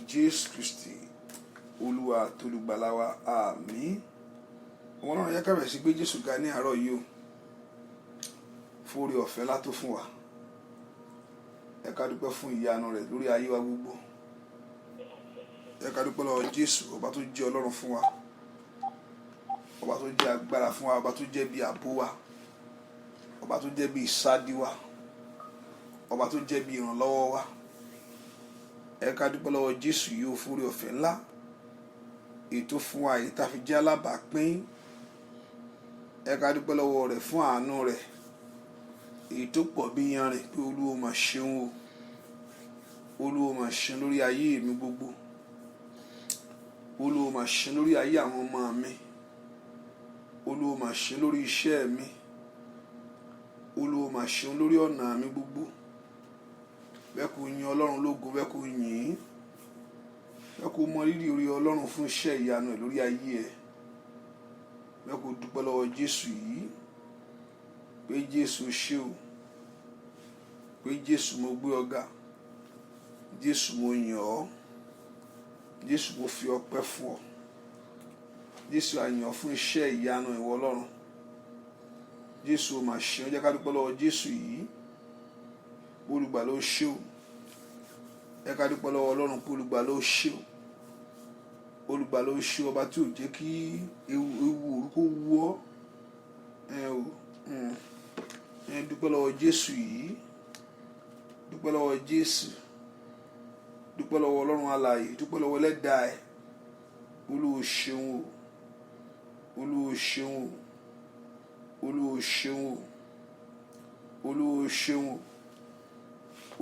Jésù Kristi Olúwa tolùgbàlà wa, àmín. Ọmọ náà yẹ ká bẹ̀rẹ̀ sí gbé Jésù ga ní àárọ̀ yìí o, fún oore ọ̀fẹ́ látó fún wa. Ẹ ká dúpẹ́ fún ìyanu rẹ̀ lórí ayé wa gbogbo. Ẹ ká dúpẹ́ lọ́wọ́ Jésù, ọba tó jẹ́ Ọlọ́run fún wa, ọba tó jẹ́ agbára fún wa, ọba tó jẹ́ bí ààbò wa, ọba tó jẹ́ bí ìsádi wa, ọba tó jẹ́ bí ìrànlọ́wọ́ wa. Ẹ ká dúpẹ́ lọ́wọ́ Jésù yìí ó fún oore ọ̀fẹ́ ńlá ètò fún wa èyí tá fi jẹ́ alábàápín. Ẹ ká dúpẹ́ lọ́wọ́ rẹ̀ fún àánú rẹ̀ èyí tó pọ̀ bí yanrìn, pé Olúwa mà ṣeun o, Olúwa mà ṣeun lórí ayé mi gbogbo, Olúwa mà ṣeun lórí ayé àwọn ọmọ mi, Olúwa mà ṣeun lórí iṣẹ́ mi, Olúwa mà ṣeun lórí ọ̀nà mi gbogbo. Bẹ́ẹ̀ kò yin Ọlọ́run lógo, bẹ́ẹ̀ kò yìn ín, bẹ́ẹ̀ kò mọ rírì orí Ọlọ́run fún iṣẹ́ ìyanu ẹ̀ lórí ayé ẹ̀. Bẹ́ẹ̀ kò dúpẹ́ lọ́wọ́ Jésù yìí, pé Jésù ṣé o, pé Jésù mo gbé ọ ga, Jésù mo yìn ọ́, Jésù mo fi ọpẹ́ fún ọ, Jésù a yìn ọ́ fún iṣẹ́ ìyanu ìwọ Ọlọ́run. Jésù o mà ṣeun. Jẹ́ ká dúpẹ́ lọ́wọ́ Jésù yìí, olùgbàlà ó ṣé o. Ẹ ká dúpẹ́ lọ́wọ́ Ọlọ́run pé olùgbàlà ó ṣé o, olùgbàlà ó ṣé, ọba tí ò jẹ́ kí ewu orúkọ wú ọ́. Dúpẹ́ lọ́wọ́ Jésù yìí, dúpẹ́ lọ́wọ́ Jésù, dúpẹ́ lọ́wọ́ Ọlọ́run alààyè, dúpẹ́ lọ́wọ́ Ẹlẹ́dàá ẹ̀. Olúwa ṣeun o, Olúwa ṣeun o, Olúwa ṣeun o, Olúwa ṣeun o,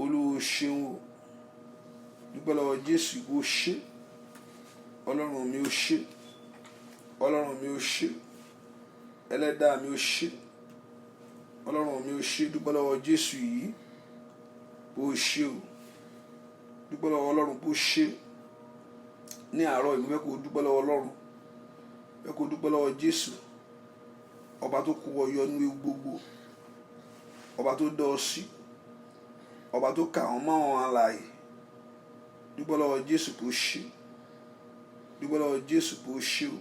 Olúwa ṣeun o. Dúpẹ́ lọ́wọ́ Jésù ìwọ ṣé, Ọlọ́run mi ó ṣé, Ọlọ́run mi ó ṣé, Ẹlẹ́dàá mi ó ṣé, Ọlọ́run mi ó ṣé. Dúpẹ́ lọ́wọ́ Jésù yìí, ó ṣé o. Dúpẹ́ lọ́wọ́ Ọlọ́run bó ṣé ní àárọ̀ yìí. Bẹ́ẹ̀ kò dúpẹ́ lọ́wọ́ Ọlọ́run, bẹ́ẹ̀ kò dúpẹ́ lọ́wọ́ Jésù, ọba tó kó wọ yọ nínú ewu gbogbo, ọba tó dá ọ sí, ọba tó kà wọ́n mọ́ àwọn alààyè. Dúpẹ́ lọ́wọ́ Jésù bó ṣé, dúpẹ́ lọ́wọ́ Jésù bó ṣé o.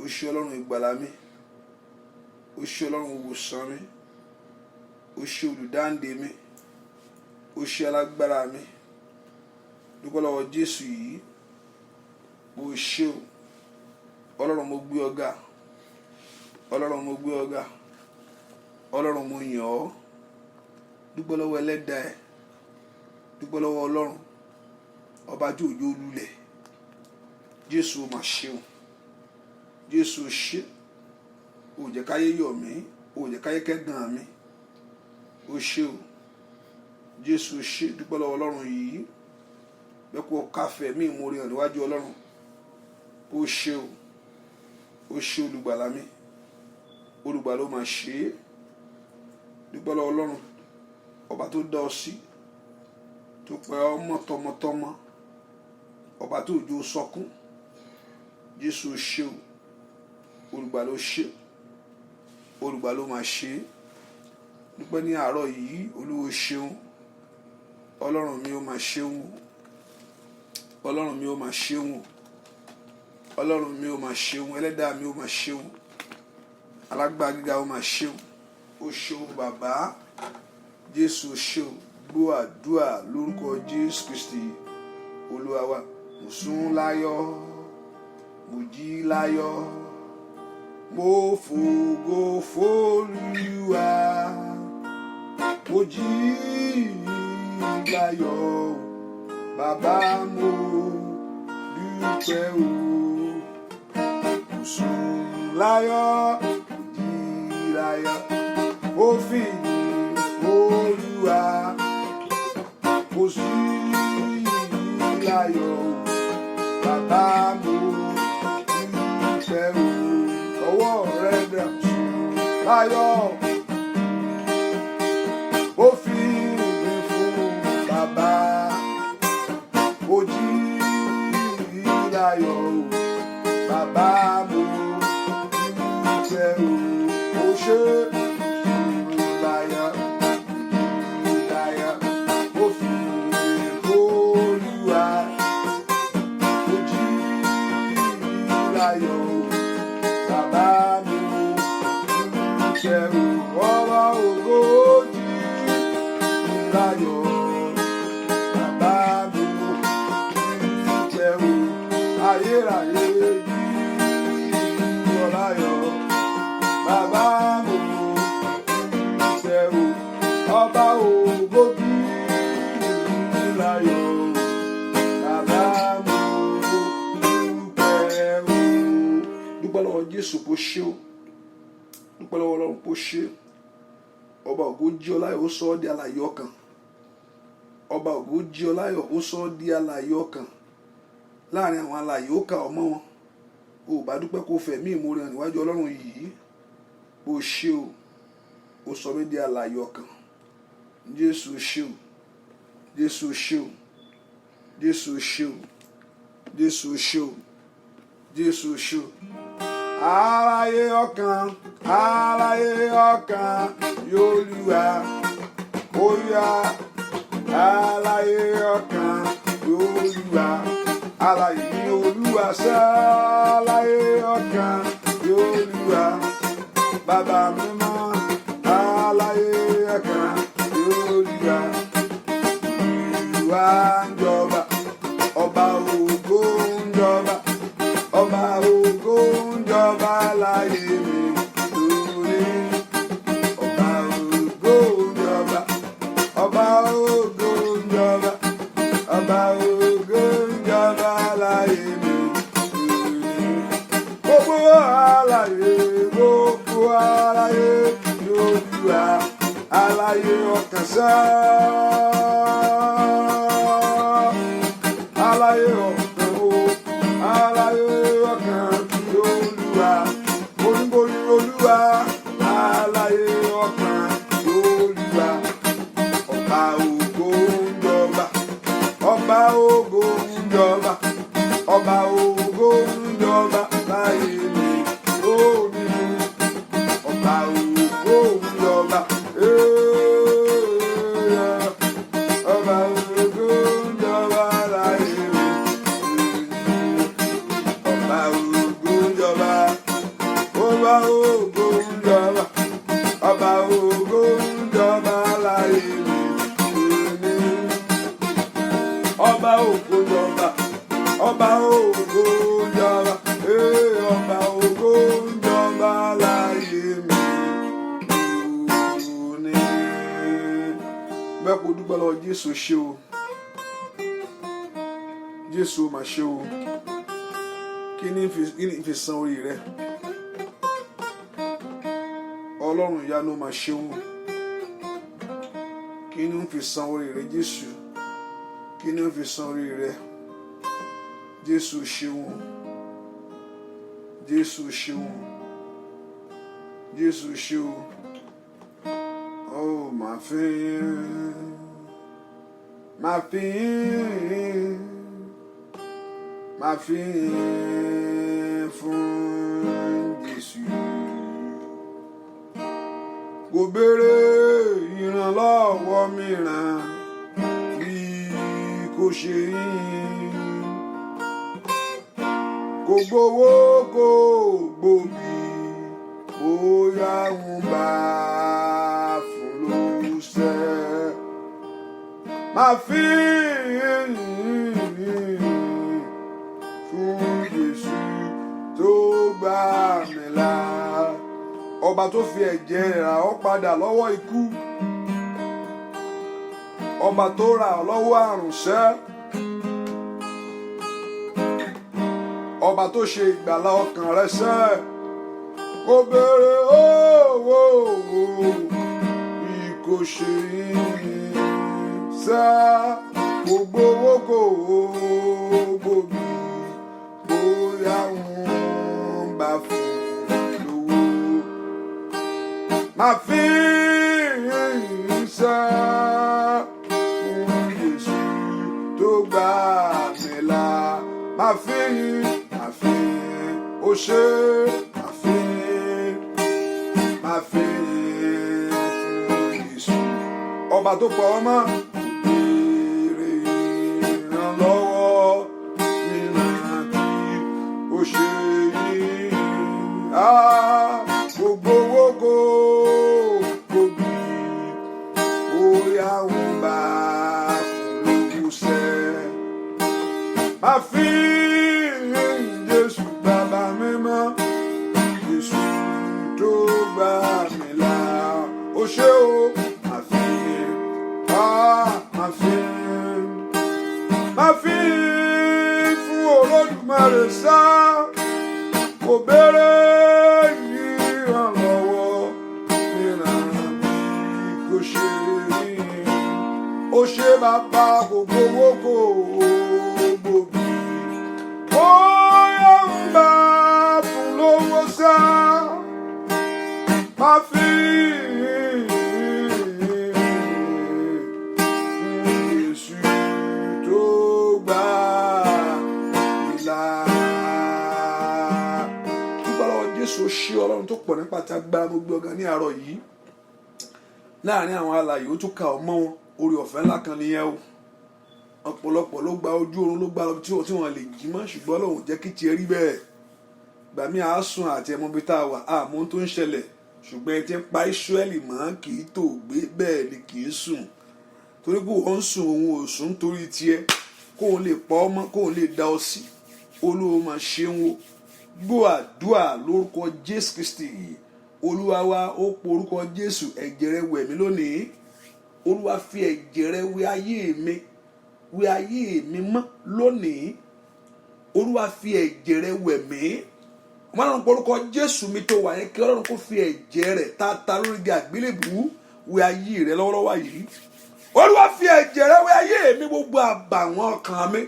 Ó ṣé Ọlọ́run ìgbàlà mi, ó ṣé Ọlọ́run ìwòsàn mi, ó ṣé olùdáǹdè mi, ó ṣé alágbára mi. Dúpẹ́ lọ́wọ́ Jésù yìí, bó ṣé o. Ọlọ́run mo gbé ọ ga, Ọlọ́run mo gbé ọ ga, Ọlọ́run mo yìn ọ́. Dúpẹ́ lọ́wọ́ Ẹlẹ́dàá ẹ̀, dúpẹ́ lọ́wọ́ Ọlọ́run ọba tí òjò lulẹ̀. Jésù o mà ṣeun, Jésù o ṣé, o jẹ́ káyé yọ̀ mí, o jẹ́ káyé kẹ́gàn mi, o ṣé o. Jésù o ṣé. Dúpẹ́ lọ́wọ́ Ọlọ́run yìí, bẹ́ẹ̀ kó káfẹ́ mí ìmoore hàn níwájú Ọlọ́run. O ṣé o, o ṣé olùgbàlà mi, olùgbàlà ó mà ṣe é. Dúpẹ́ lọ́wọ́ Ọlọ́run ọba tó dá ọ sí, tó pẹ́ ọmọ tọmọtọmọ, ọba tó òjò sọkún. Jésù o ṣé o, olùgbàlà ó ṣé, olùgbàlà ó mà ṣe é. Dúpẹ́ ní àárọ̀ yìí, Olúwa ṣeun, Ọlọ́run mi ó mà ṣeun, Ọlọ́run mi ó mà ṣeun, Ọlọ́run mi ó mà ṣeun, Ẹlẹ́dàá mi ó mà ṣeun, alágbára gíga ó mà ṣeun. O ṣeun bàbá. Jésù o ṣé o. Gbọ́ àdúrà lórúkọ Jésù Kristi Olúwa wa. Mo sùn láyọ̀, mo jí láyọ̀, mo fògo f'Olúwa, mo jí láyọ̀, bàbá mo dúpẹ́ o. Mo sùn láyọ̀, mo jí láyọ̀, mo fìyìn Olúwa, mo jí láyọ̀, bàbá mo dúpẹ́ o. Ọwọ́ rẹ̀ dà sùn láyọ̀, ó fi ìwé fún bàbá, ó jí láyọ̀, bàbá mo dúpẹ́ o. Ó ṣé láyọ̀, láyọ̀, ó fi ìwé fún Olúwa. ayérayé yìí ọláyọ̀ bàbá mo ṣe o ọba ògo bí láyọ̀ bàbá mo dúpẹ́ o. Dúpẹ́ lọ́wọ́ Jésù kó ṣe o, dúpẹ́ lọ́wọ́ Ọlọ́run kó ṣe. Ọba ògo jí ọ láyọ̀ ó sọ ọ́ di alààyè ọkàn. Ọba ògo jí ọ láyọ̀ ó sọ ọ́ di alààyè ọkàn. Láàrin àwọn alààyè ó kà ọ́ mọ́ wọn. O ò bá dúpẹ́ kó fẹ̀mí ìmoore hàn níwájú Ọlọ́run yìí. Bó ṣe o, ó sọ mí di alààyè ọkàn. Jésù ṣe o, Jésù ṣe o, Jésù ṣe o, Jésù ṣe o, Jésù ṣe o. Alààyè ọkàn, alààyè ọkàn y'Olúwa, Olúwa, alààyè ọkàn y'Olúwa, alààyè ni Olúwa sẹ́, alààyè ọkàn y'Olúwa, bàbá mímọ́, alààyè ọkàn y'Olúwa, Olúwa ń jọba, ọba ògo ń jọba, ọba ògo ń jọba láyé mi lórí. Ọba ògo ń jọba, ọba ògo ń jọba, ọba ògo ń jọba láyé mi lórí. Gbogbo alààyè y'Olúwa, alààyè ọkàn sá, alààyè ọkàn o, alààyè ọkàn y'Olúwa, oníborí Olúwa, alààyè ọkàn y'Olúwa, ọba ògo ń jọba, ọba ògo ń jọba, ọba ògo ń jọba láyé mi lónìí, ọba ògo ń jọba, ọba ògo ń jọba láyé mi lónìí, ọba ògo ń jọba, ọba ògo ń jọba, ọba ògo ń jọba láyé mi lónìí, ọba ògo ń jọba, ọba ògo ń jọba, ọba ògo ń jọba láyé mi lónìí. Bẹ́ẹ̀ kò dúpẹ́ lọ́wọ́ Jésù ṣe o, Jésù mà ṣe o. Kí ni fi san orí rẹ? Ọlọ́run ìyanu mà ṣe o. Kí ni fi san orí rẹ Jésù? Kí ni fi san orí rẹ? Jésù ṣeun, Jésù ṣeun, Jésù ṣeun. Oh, máa fi fún Jésù. Kò béèrè ìrànlọ́wọ́ mìíràn bí kò ṣe yín. Kò gbowó kò gbòbí, bóyá ń bá fún lóṣẹ́. Máa fi fún Jésù tó gbà mí là. Ọba tó fi ẹ̀jẹ̀ rà ọ́ padà lọ́wọ́ ikú. Ọba tó rà ọ́ lọ́wọ́ àrùn ṣẹ́. Ọba tó ṣe ìgbàlà ọkàn rẹ sẹ́. Kò béèrè owó bí kò ṣe yín sẹ́. Gbogbo owó kò gbòbí, bóyá ń bá fún lówó. Máa fi sẹ́ fún Jésù tó gbà mí là. Máa fi ó ṣe, máa fi fún Jésù. Ọba tó pa ọmọ béèrè ìrànlọ́wọ́ mìíràn tí ó ṣe yìí. Gbogbo owó kò gbòbí, bóyá ń bá fún lóṣẹ́. Máa fi máa fi fún Olódùmarè sá, kò béèrè ìrànlọ́wọ́ mìíràn bí kò ṣe rí. Ó ṣe bàbá gbogbo wókò gbòbí, ó yọ ń bá fún lówó sá, máa fi ṣe Ọlọ́run tó pọ̀ nípa tí agbára gbogbo ọ̀gá ní àárọ̀ yìí. Láàárín àwọn alààyè ó tún ka ọmọ wọn, orí ọ̀fẹ́ ńlá kan nìyẹn o. Ọ̀pọ̀lọpọ̀ ló gba ojú oorun, ló gba lọ tí wọ́n lè jí mọ́, ṣùgbọ́n Ọlọ́run jẹ́ kí tiẹ̀ rí bẹ́ẹ̀. Ìgbà míì á sùn àti ẹmọ bí tá a wà àmọ́ tó ń ṣẹlẹ̀, ṣùgbọ́n ẹ ti ń pa Ísírẹ́lì mọ́ kì í tó gbé, bẹ́ẹ̀ ni kì í sùn. Torí pé wọ́n ń sùn, òun ò sùn torí tiẹ̀, kóun lè pa ọmọ, kóun lè dá ọ sí. Olúwa máa ṣe ń wo. Gbọ́ àdúrà lórúkọ Jésù Kristi. Olúwa wa, ó porúkọ Jésù, ẹ̀jẹ̀ rẹ̀ wẹ̀ mí lónìí. Olúwa fi ẹ̀jẹ̀ rẹ̀ wẹ̀ ayé mi mọ́ lónìí. Olúwa fi ẹ̀jẹ̀ rẹ̀ wẹ̀ mí. Ọlọ́run porúkọ Jésù mi tó wà yẹn, kí Ọlọ́run kó fi ẹ̀jẹ̀ rẹ̀ tata lórí igi àgbélébùú wẹ̀ ayé rẹ̀ lọ́wọ́lọ́wọ́ yìí. Olúwa fi ẹ̀jẹ̀ rẹ̀ wẹ̀ ayé mi, gbogbo àbàwọ́n ọkàn mi,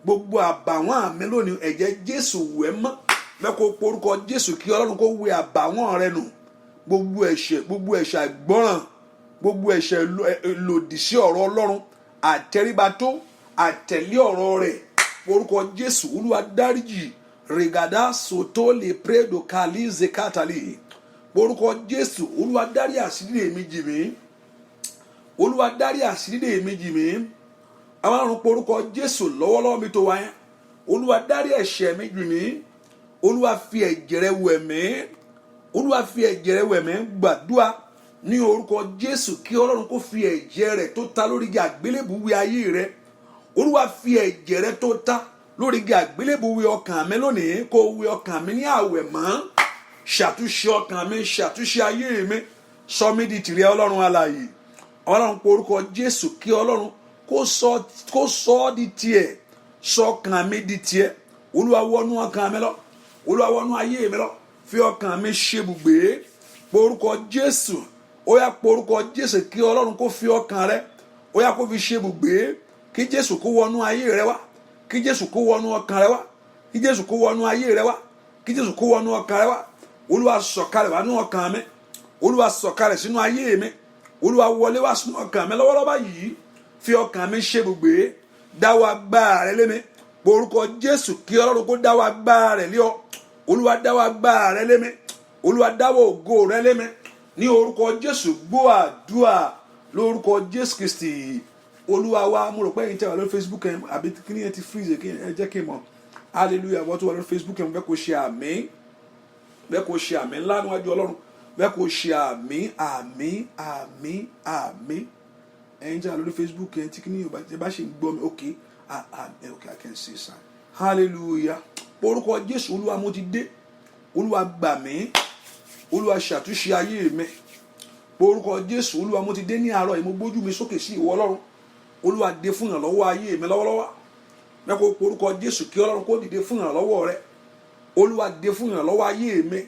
gbogbo àbàwọ́n mi lónìí, ẹ̀jẹ̀ Jésù wẹ̀ mọ́. Mẹ́kọ̀ọ́ porúkọ Jésù kí Ọlọ́run kó wẹ̀ àbàwọ́n rẹ nù. Gbogbo ẹ̀ṣẹ̀ àìgbọ́ràn, gbogbo ẹ̀ṣẹ̀ lòdì sí ọ̀rọ̀ Ọlọ́run, àtẹríba tó, àtẹ̀lé ọ̀rọ̀ rẹ̀. Porúkọ Jésù, Olúwa dáríjì. Regada soto le predo kali zekatali. Porúkọ Jésù, Olúwa dárí àṣírí èmi jì mí. Olúwa dárí àṣírí èmi jì mí. Àwọn àrùn porúkọ Jésù lọ́wọ́lọ́wọ́ mi tó wáyé. Olúwa dárí ẹ̀ṣẹ̀ mi jì mí. Olúwa fi ẹ̀jẹ̀ rẹ̀ wẹ̀ mí. Olúwa fi ẹ̀jẹ̀ rẹ̀ wẹ̀ mí. Gbàdúrà ní orúkọ Jésù kí Ọlọ́run kó fi ẹ̀jẹ̀ rẹ̀ tó ta lórí igi àgbélébùú wẹ̀ ayé rẹ̀. Olúwa fi ẹ̀jẹ̀ rẹ̀ tó ta lórí igi àgbélébùú wẹ̀ ọkàn mi lónìí. Kó wẹ̀ ọkàn mi ní àwẹ̀ mọ́. Ṣàtúnṣe ọkàn mi, ṣàtúnṣe ayé mi. Sọ mí di tìrẹ Ọlọ́run alààyè. Ọlọ́run pé orúkọ Jésù kí Ọlọ́run kó sọ ọ́ di tiẹ̀. Sọ ọkàn mi di tiẹ̀. Olúwa wọnú ọkàn mi lọ. Olúwa wọnú ayé mi lọ. Fi ọkàn mi ṣe ibùgbé. Porúkọ Jésù. Ó yá porúkọ Jésù kí Ọlọ́run kó fi ọkàn rẹ, ó yá kó fi ṣe ibùgbé. Kí Jésù kó wọnú ayé rẹ wá. Kí Jésù kó wọnú ọkàn rẹ wá. Kí Jésù kó wọnú ayé rẹ wá. Kí Jésù kó wọnú ọkàn rẹ wá. Olúwa sọ̀kalẹ̀ wá nínú ọkàn mi. Olúwa sọ̀kalẹ̀ sínú ayé mi. Olúwa wọlé wá sínú ọkàn mi lọ́wọ́lọ́wọ́ yìí. Fi ọkàn mi ṣe ibùgbé. Dáwọ́ agbára rẹ lé mi. Porúkọ Jésù kí Ọlọ́run kó dáwọ́ agbára rẹ lé ọ. Olúwa dáwọ́ agbára rẹ lé mi. Olúwa dáwọ́ ògo rẹ lé mi. Ní orúkọ Jésù, gbọ́ àdúrà lórúkọ Jésù Kristi. Olúwa wa, mo rò pé ẹ̀yin tẹ́ wà lórí Facebook ẹ̀ àbí kí ni ẹ ti freeze ẹ jẹ́ kí n mọ̀. Hallelujah, wọ́n tó wà lórí Facebook ẹ̀ bẹ́ẹ̀ kó ṣe àmín. Bẹ́ẹ̀ kó ṣe àmín ńlá níwájú Ọlọ́run. Bẹ́ẹ̀ kó ṣe àmín, àmín, àmín, àmín. Ẹ̀yin tẹ́ wà lórí Facebook ẹ̀ tí kí ni ẹ bá ṣe ń gbọ́ mi, okay, okay, I can see sign. Hallelujah. Orúkọ Jésù, Olúwa mo ti dé. Olúwa gbà mí. Olúwa ṣàtúnṣe ayé mi. Orúkọ Jésù, Olúwa mo ti dé ní àárọ̀ yìí, mo gbójú mi sókè sí ìwọ Ọlọ́run. Olúwa dé fún ìrànlọ́wọ́ ayé mi lọ́wọ́lọ́wọ́. Mẹ́kọ̀ọ́ orúkọ Jésù kí Ọlọ́run kó dìde fún ìrànlọ́wọ́ rẹ. Olúwa dé fún ìrànlọ́wọ́ ayé mi.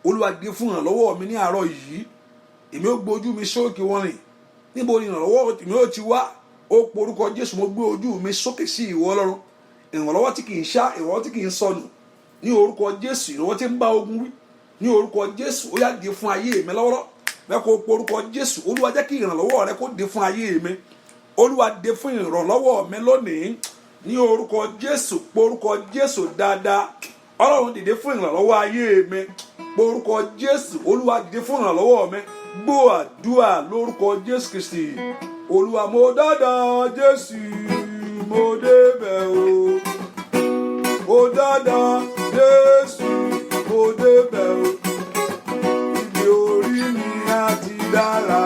Olúwa dé fún ìrànlọ́wọ́ mi ní àárọ̀ yìí. Èmi ó gbójú mi sókè wọn rìn. Níbo ni ìrànlọ́wọ́ mi ó ti wá? Ó porúkọ Jésù, mo gbé ojú mi sókè sí ìwọ Ọlọ́run. Ìrànlọ́wọ́ tí kì í ṣá, ìrànlọ́wọ́ tí kì í sọnù. Ní orúkọ Jésù, ìrànlọ́wọ́ tí ń bá ogun wí. Ní orúkọ Jésù, ó yá dé fún ayé mi lọ́wọ́lọ́wọ́. Mẹ́kọ̀ọ́ porúkọ Jésù, Olúwa jẹ́ kí ìrànlọ́wọ́ rẹ kó dé fún ayé mi. Olúwa dé fún ìrànlọ́wọ́ mi lónìí. Ní orúkọ Jésù, porúkọ Jésù dáadáa. Ọlọ́run dìde fún ìrànlọ́wọ́ ayé mi. Porúkọ Jésù, Olúwa dìde fún ìrànlọ́wọ́ mi. Gbọ́ àdúrà lórúkọ Jésù Kristi. Olúwa mo dáadáa Jésù, mo débẹ̀ o. Mo dáadáa Jésù, mo débẹ̀ o. Ibi orí mi á ti dára,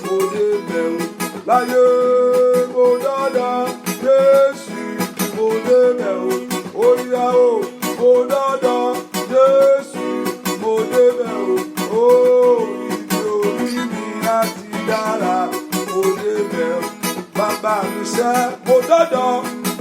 mo débẹ̀ o. Láyé mo dáadáa Jésù, mo débẹ̀ o. Oríyá o, mo dáadáa Jésù, mo débẹ̀ o. Ibi orí mi á ti dára, mo débẹ̀ o. Bàbá mi sẹ́, mo dáadáa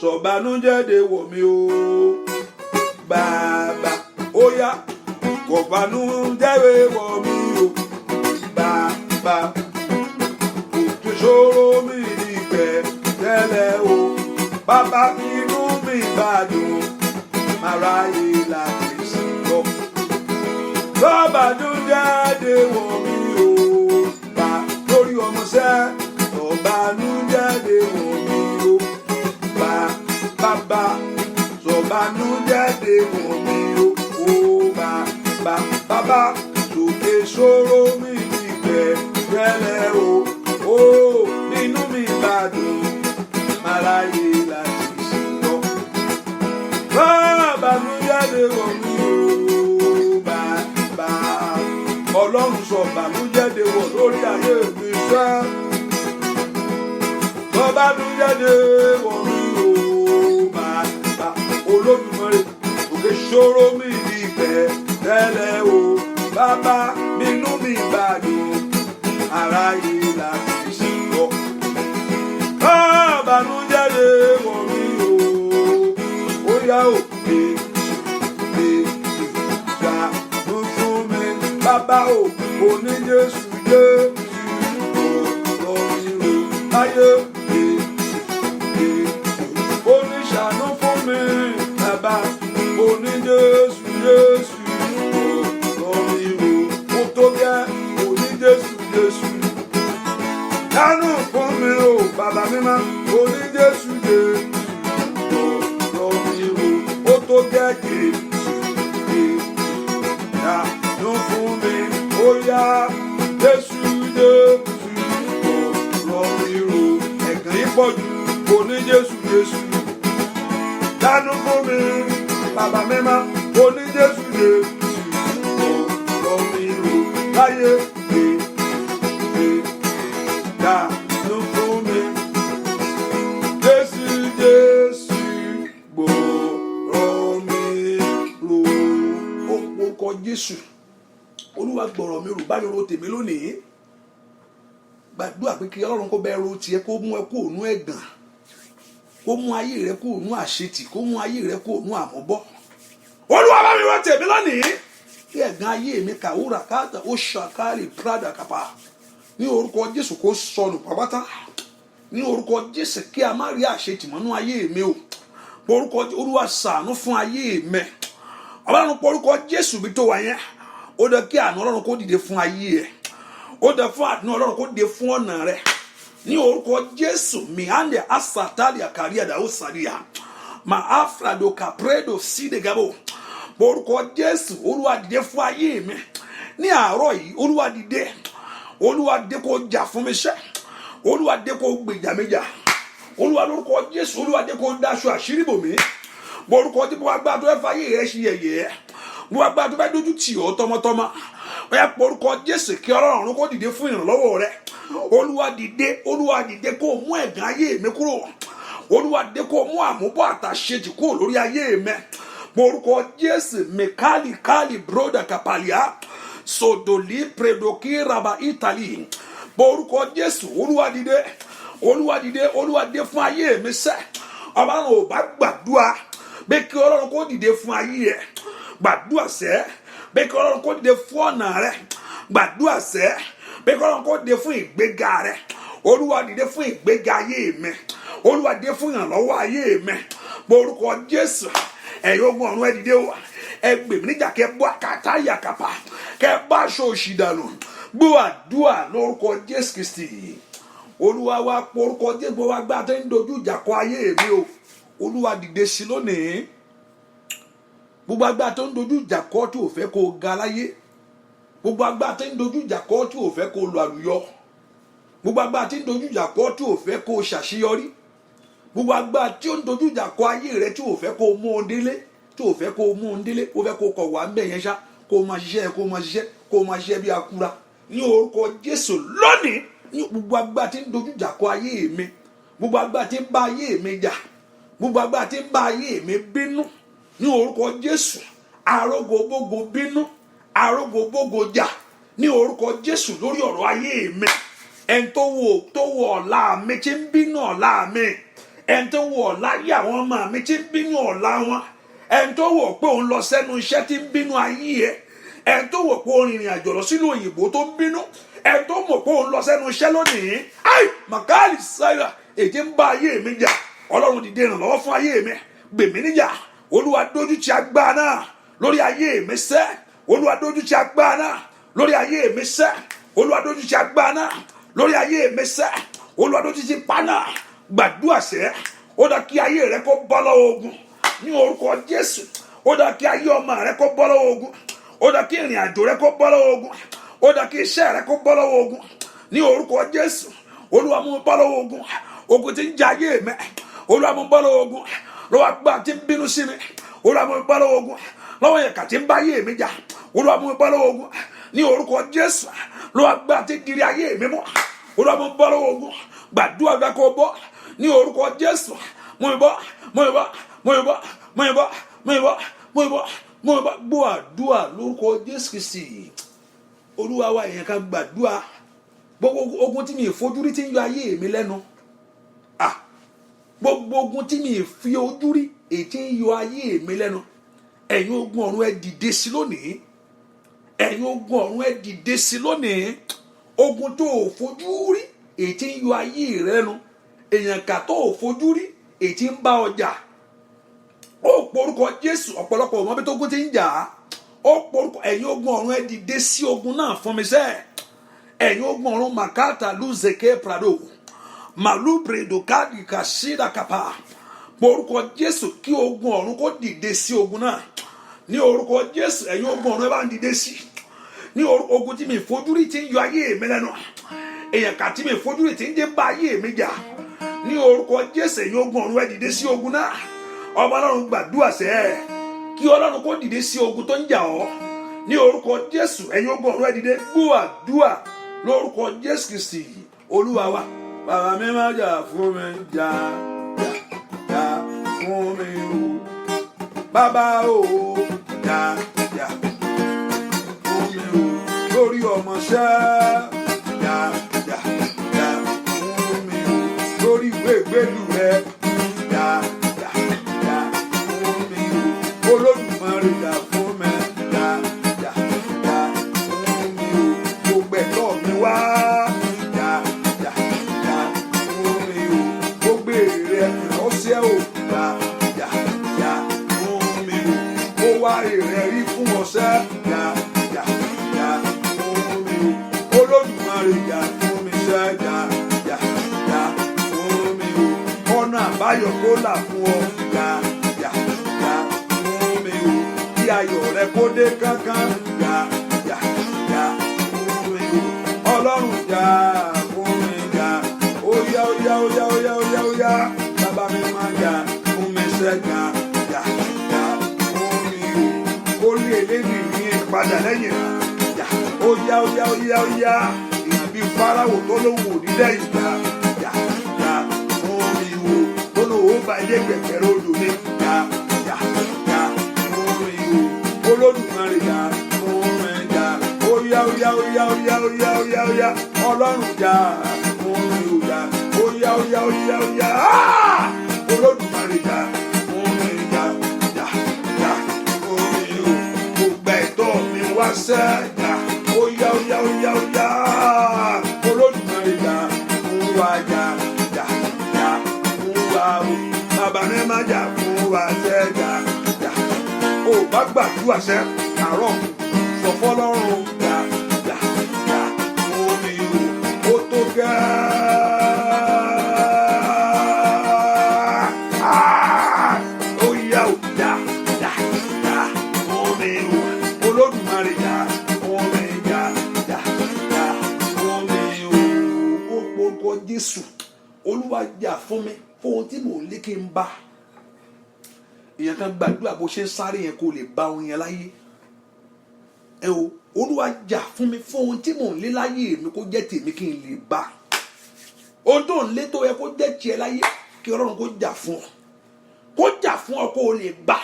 sọ̀bànújẹ́ dé wọ̀ mí o bàbá ó yá kọ̀bànújẹ́ dé wọ̀ mí o bàbá òtún ṣòro mi níbẹ̀ tẹ́lẹ̀ o bàbá inú mi bá dùn ara yìí láti sùn lọ sọ̀bànújẹ́ dé wọ̀ mí o bá lórí ọmọ sẹ́ sọ̀bànújẹ́ dé wọ̀ mí o bàbá sọ̀bànújẹ́ dé wọ̀ mí o bàbá sókè ṣòro mi níbẹ̀ tẹ́lẹ̀ o nínú mi bá dùn ara yìí láti sùn lọ sọ̀bànújẹ́ dé wọ̀ mí o bàbá ọlọ́run sọ̀bànújẹ́ dé wọ̀ lórí ayé mi sẹ́ sọ̀bànújẹ́ dé wọ̀ mí o bàbá Olódùmarè òkè ṣòro mi níbẹ̀ tẹ́lẹ̀ o bàbá nínú mi bá dùn ara yìí láti sùn lọ sọ̀bànújẹ́ dé wọ̀ mí o ó yá òkè ṣàánú fún mi bàbá o oní Jésù lọ́rùn láyé oníṣàánú fún mi bàbá oní Jésù lọ́rùn ó tó gẹ́ oní Jésù ṣàánú fún mi o bàbá mímọ́ oní Jésù lọ́rùn ó tó gẹ́ ṣàánú fún mi ó yá Jésù lọ́rùn ẹ̀gàn yìí pọ̀ jù oní Jésù ṣàánú fún mi bàbá mímọ́ oní Jésù lọ́rùn láyé ṣàánú fún mi Jésù gbọ́rọ̀ mi rò ó kọ Jésù Olúwa gbọ́rọ̀ mi rò bá mi ro tèmi lónìí gbàdúrà pé kí Ọlọ́run kó bẹ́ẹ̀ ro tiẹ̀ kó mú ẹ kó ònú ẹ̀gàn kó mú ayé rẹ kó ònú àṣetì kó mú ayé rẹ kó ònú àmúbọ́ Olúwa bá mi ro tèmi lónìí kí ẹ̀gàn ayé mi kàwúrà káàtà ó ṣàkárì prada kàpá ní orúkọ Jésù kó sọnù pàpátá ní orúkọ Jésù kí a má rí àṣetì mọ́nú ayé mi o orúkọ Olúwa ṣàánú fún ayé mi Ọlọ́run orúkọ Jésù bí tó wà yẹn ó dẹ kí àánú Ọlọ́run kó dìde fún ayé ẹ ó dẹ fún àánú Ọlọ́run kó dìde fún ọ̀nà rẹ ní orúkọ Jésù miande asatali àkàrí àdáwó sàríà ma afrado capredo sídegabo orúkọ Jésù Olúwa dìde fún ayé mi ní àárọ̀ yìí Olúwa dìde kó jà fún mi ṣẹ́ Olúwa dìde kó gbèjà mi jà Olúwa lórúkọ Jésù Olúwa dìde kó dáṣọ àṣírí bò mí orúkọ tí mo wá gbá tó fẹ́ fayé rẹ ṣe yẹ̀yẹ́ mo wá gbá tó fẹ́ dójú tì ọ́ tọmọtọmọ ó yá orúkọ Jésù kí Ọlọ́run kó dìde fún ìrànlọ́wọ́ rẹ Olúwa dìde kó mú ẹ̀gàn ayé mi kúrò Olúwa dìde kó mú àmúbọ̀ àtàṣetì kúrò lórí ayé mi orúkọ Jésù mekali kali broda kapalia sodoli predoki raba Italy orúkọ Jésù Olúwa dìde fún ayé mi sẹ́ Ọlọ́run ò bá gbàdúrà bẹ́ẹ̀ kí Ọlọ́run kó dìde fún ayé ẹ gbàdúrà sẹ́ bẹ́ẹ̀ kí Ọlọ́run kó dìde fún ọ̀nà rẹ gbàdúrà sẹ́ bẹ́ẹ̀ kí Ọlọ́run kó dìde fún ìgbéga rẹ Olúwa dìde fún ìgbéga ayé mi Olúwa dìde fún ìrànlọ́wọ́ ayé mi orúkọ Jésù ẹ̀yin ogun ọ̀run ẹ dìde o ẹ gbè mí níjà kẹ́ bọ́ àkàtà yàkàpà kẹ́ bá aṣọ òṣì dànù gbọ́ àdúrà lórúkọ Jésù Kristi Olúwa wá pọ̀ orúkọ Jésù wá gbá tó ń dojú ìjà kọ ayé mi o Olúwa dìde sí lónìí gbogbo agbá tó ń dojú ìjà kọ tí ò fẹ́ kó ga láyé gbogbo agbá tó ń dojú ìjà kọ tí ò fẹ́ kó lọ àlùyọ gbogbo agbá tí ń dojú ìjà kọ tí ò fẹ́ kó ṣàṣeyọrí gbogbo agbá tí ó ń dojú ìjà kọ ayé rẹ tí ò fẹ́ kó mú un délé tí ò fẹ́ kó mú un délé ó fẹ́ kó kọ̀ wá ń bẹ̀ yẹn ṣá kó máa ṣiṣẹ́ bí akura ní orúkọ Jésù lónìí ní gbogbo agbá tí ń dojú ìjà kọ ayé mi gbogbo agbá tí ń bá ayé mi jà gbogbo agbá tí ń bá ayé mi bínú ní orúkọ Jésù arógóbógo bínú arógóbógo jà ní orúkọ Jésù lórí ọ̀rọ̀ ayé mi ẹni tó wo ọ̀la mi tí ń bínú ọ̀la mi ẹni tó wò ọ̀la ayé àwọn ọmọ mi tí ń bínú ọ̀la wọn, ẹni tó wò pé òun lọ sẹ́nu iṣẹ́ tí ń bínú ayé ẹ, ẹni tó wò pé òun rìnrìn àjò lọ sínú òyìnbó tó ń bínú, ẹni tó mọ̀ pé òun lọ sẹ́nu iṣẹ́ lónìí, màkàlì sáyà èyí ń bá ayé mi jà, ọlọ́run dìde ìrànlọ́wọ́ fún ayé mi, gbèmí níjà, olúwa dójú ti agbára náà lórí ayé mi sẹ́, olúwa dójú ti agbára náà lórí ayé mi sẹ́, olúwa dójú ti agbára náà lórí ayé mi sẹ́, olúwa dójú ti pa náà. Gbàdúrà sẹ́, ó dá kí ayé rẹ kó bọ́ lọ́wọ́ ogun ní orúkọ Jésù, ó dá kí ayé ọmọ rẹ kó bọ́ lọ́wọ́ ogun, ó dá kí ìrìn àjò rẹ kó bọ́ lọ́wọ́ ogun, ó dá kí iṣẹ́ rẹ kó bọ́ lọ́wọ́ ogun ní orúkọ Jésù. Olúwa mú bọ́ lọ́wọ́ ogun, ogun tí ń jẹ ayé mi, olúwa mú bọ́ lọ́wọ́ ogun, lọ́wọ́ agbá tí ń bínú sí mi, olúwa mú bọ́ lọ́wọ́ ogun, lọ́wọ́ yẹ̀ka tí ń bá ayé mi jà, olúwa mú bọ́ lọ́wọ́ ogun ní orúkọ Jésù, lọ́wọ́ agbá tí ń diri ayé mi mọ́, olúwa mú bọ́ lọ́wọ́ ogun. Gbàdúrà gbà kó bọ́ ní orúkọ Jésù, mú ibọ́, mú ibọ́, mú ibọ́, mú ibọ́, mú ibọ́, mú ibọ́, mú ibọ́. Gbọ́ àdúrà lórúkọ Jésù Kristi olúwa wa. Èèyàn kan gbàdúrà, gbogbo ogun tí mi ìfojú rí tí ń yọ ayé mi lẹ́nu, gbogbo ogun tí mi ìfi ojú rí èyí tí ń yọ ayé mi lẹ́nu, ẹ̀yin ogun ọ̀run ẹ dìde sí lónìí, ẹ̀yin ogun ọ̀run ẹ dìde sí lónìí. Ogun tó o fojú rí èyí tí ń yọ ayé rẹ lẹ́nu, èèyàn kà tó o fojú rí èyí tí ń bá ọjà, ó porúkọ Jésù. Ọ̀pọ̀lọpọ̀ ọmọ bí tó gún ti ń jà á, ó porúkọ. Ẹ̀yin ogun ọ̀run ẹ dìde sí ogun náà fún mi sẹ́, ẹ̀yin ogun ọ̀run makata luzeke prado malubredo kadi kashida kapa, porúkọ Jésù kí ogun ọ̀run kó dìde sí ogun náà ní orúkọ Jésù. Ẹ̀yin ogun ọ̀run ẹ bá ń dìde sí ní ogun tí mi fojú rí tí ń yọ ayé mi lẹ́nu, èèyàn kà tí mi fojú rí tí ń dé bá ayé mi jà ní orúkọ Jésù. Ẹ̀yin ogun ọ̀run ẹ dìde sí ogun náà. Ọmọ Ọlọ́run gbàdúrà sẹ́, kí Ọlọ́run kó dìde sí ogun tó ń jà ọ́ ní orúkọ Jésù. Ẹ̀yin ogun ọ̀run ẹ dìde. Gbọ́ àdúrà lórúkọ Jésù Kristi olúwa wa. Bàbá mi máa jà fún mi, jà fún mi o, bàbá o, jà fún mi o, lórí ọmọ ṣẹ́, jà fún mi o, lórí ìwé ìgbélú rẹ, jà fún mi o, Olódùmarè jà fún mi, jà fún mi o, gbogbo ẹ̀tọ́ mi wá, jà fún mi o, gbogbo èrè ìránṣẹ́ o, jà fún mi o, ó wá èrè rí fún ọṣẹ́, jà fún mi o, Olódùmarè jà fún mi ṣẹ́, jà fún mi o, ọ̀nà àbáyọ kó là fún ọ, jà fún mi o, kí ayọ̀ rẹ kó dé kánkán, jà fún mi o, Ọlọ́run jà fún mi, jà óyá óyá óyá óyá óyá óyá, bàbá mi máa jà fún mi ṣẹ́, jà fún mi o, orí eléyìí ní ìpadà lẹ́yìn rà, óyá óyá óyá óyá, ìbí Fáráò tó lóhùn òdílé ìjà, fún mi o, tó lóhùn ó bá ilé gbẹ̀gbẹ̀rẹ̀ odò mi, fún mi o, Olódùmarè jà fún mi, jà óyá óyá óyá óyá óyá óyá óyá, Ọlọ́run jà fún mi o, jà óyá óyá óyá óyá, Olódùmarè jà fún mi, jà fún mi o, gbogbo ẹ̀tọ́ mi wá sẹ́, jà óyá óyá óyá óyá, Olódùmarè jà fún wa, jà fún wa o, bàbá mi má jà fún wa sẹ́, jà o bá gbàdúrà sẹ́ àárọ̀ sọ fọ́lọ́run, jà fún mi o, ó tó gẹ́ óyá o, jà fún mi o, Olódùmarè jà fún mi, jà fún mi o, ó porúkọ Jésù. Olúwa jà fún mi fún ohun tí mò ń lé kí n bá. Èèyàn kan gbàdúrà bó ṣe ń sáré yẹn kó lè bá ohun yẹn láyé. Ẹ o, Olúwa jà fún mi fún ohun tí mò ń lé láyé mi kó jẹ́ tèmi kí n lè bá. Ohun tó ń lé tó yẹ kó jẹ́ tiẹ̀ láyé kí Ọlọ́run kó jà fún ọ. Kó jà fún ọ kó o lè bá.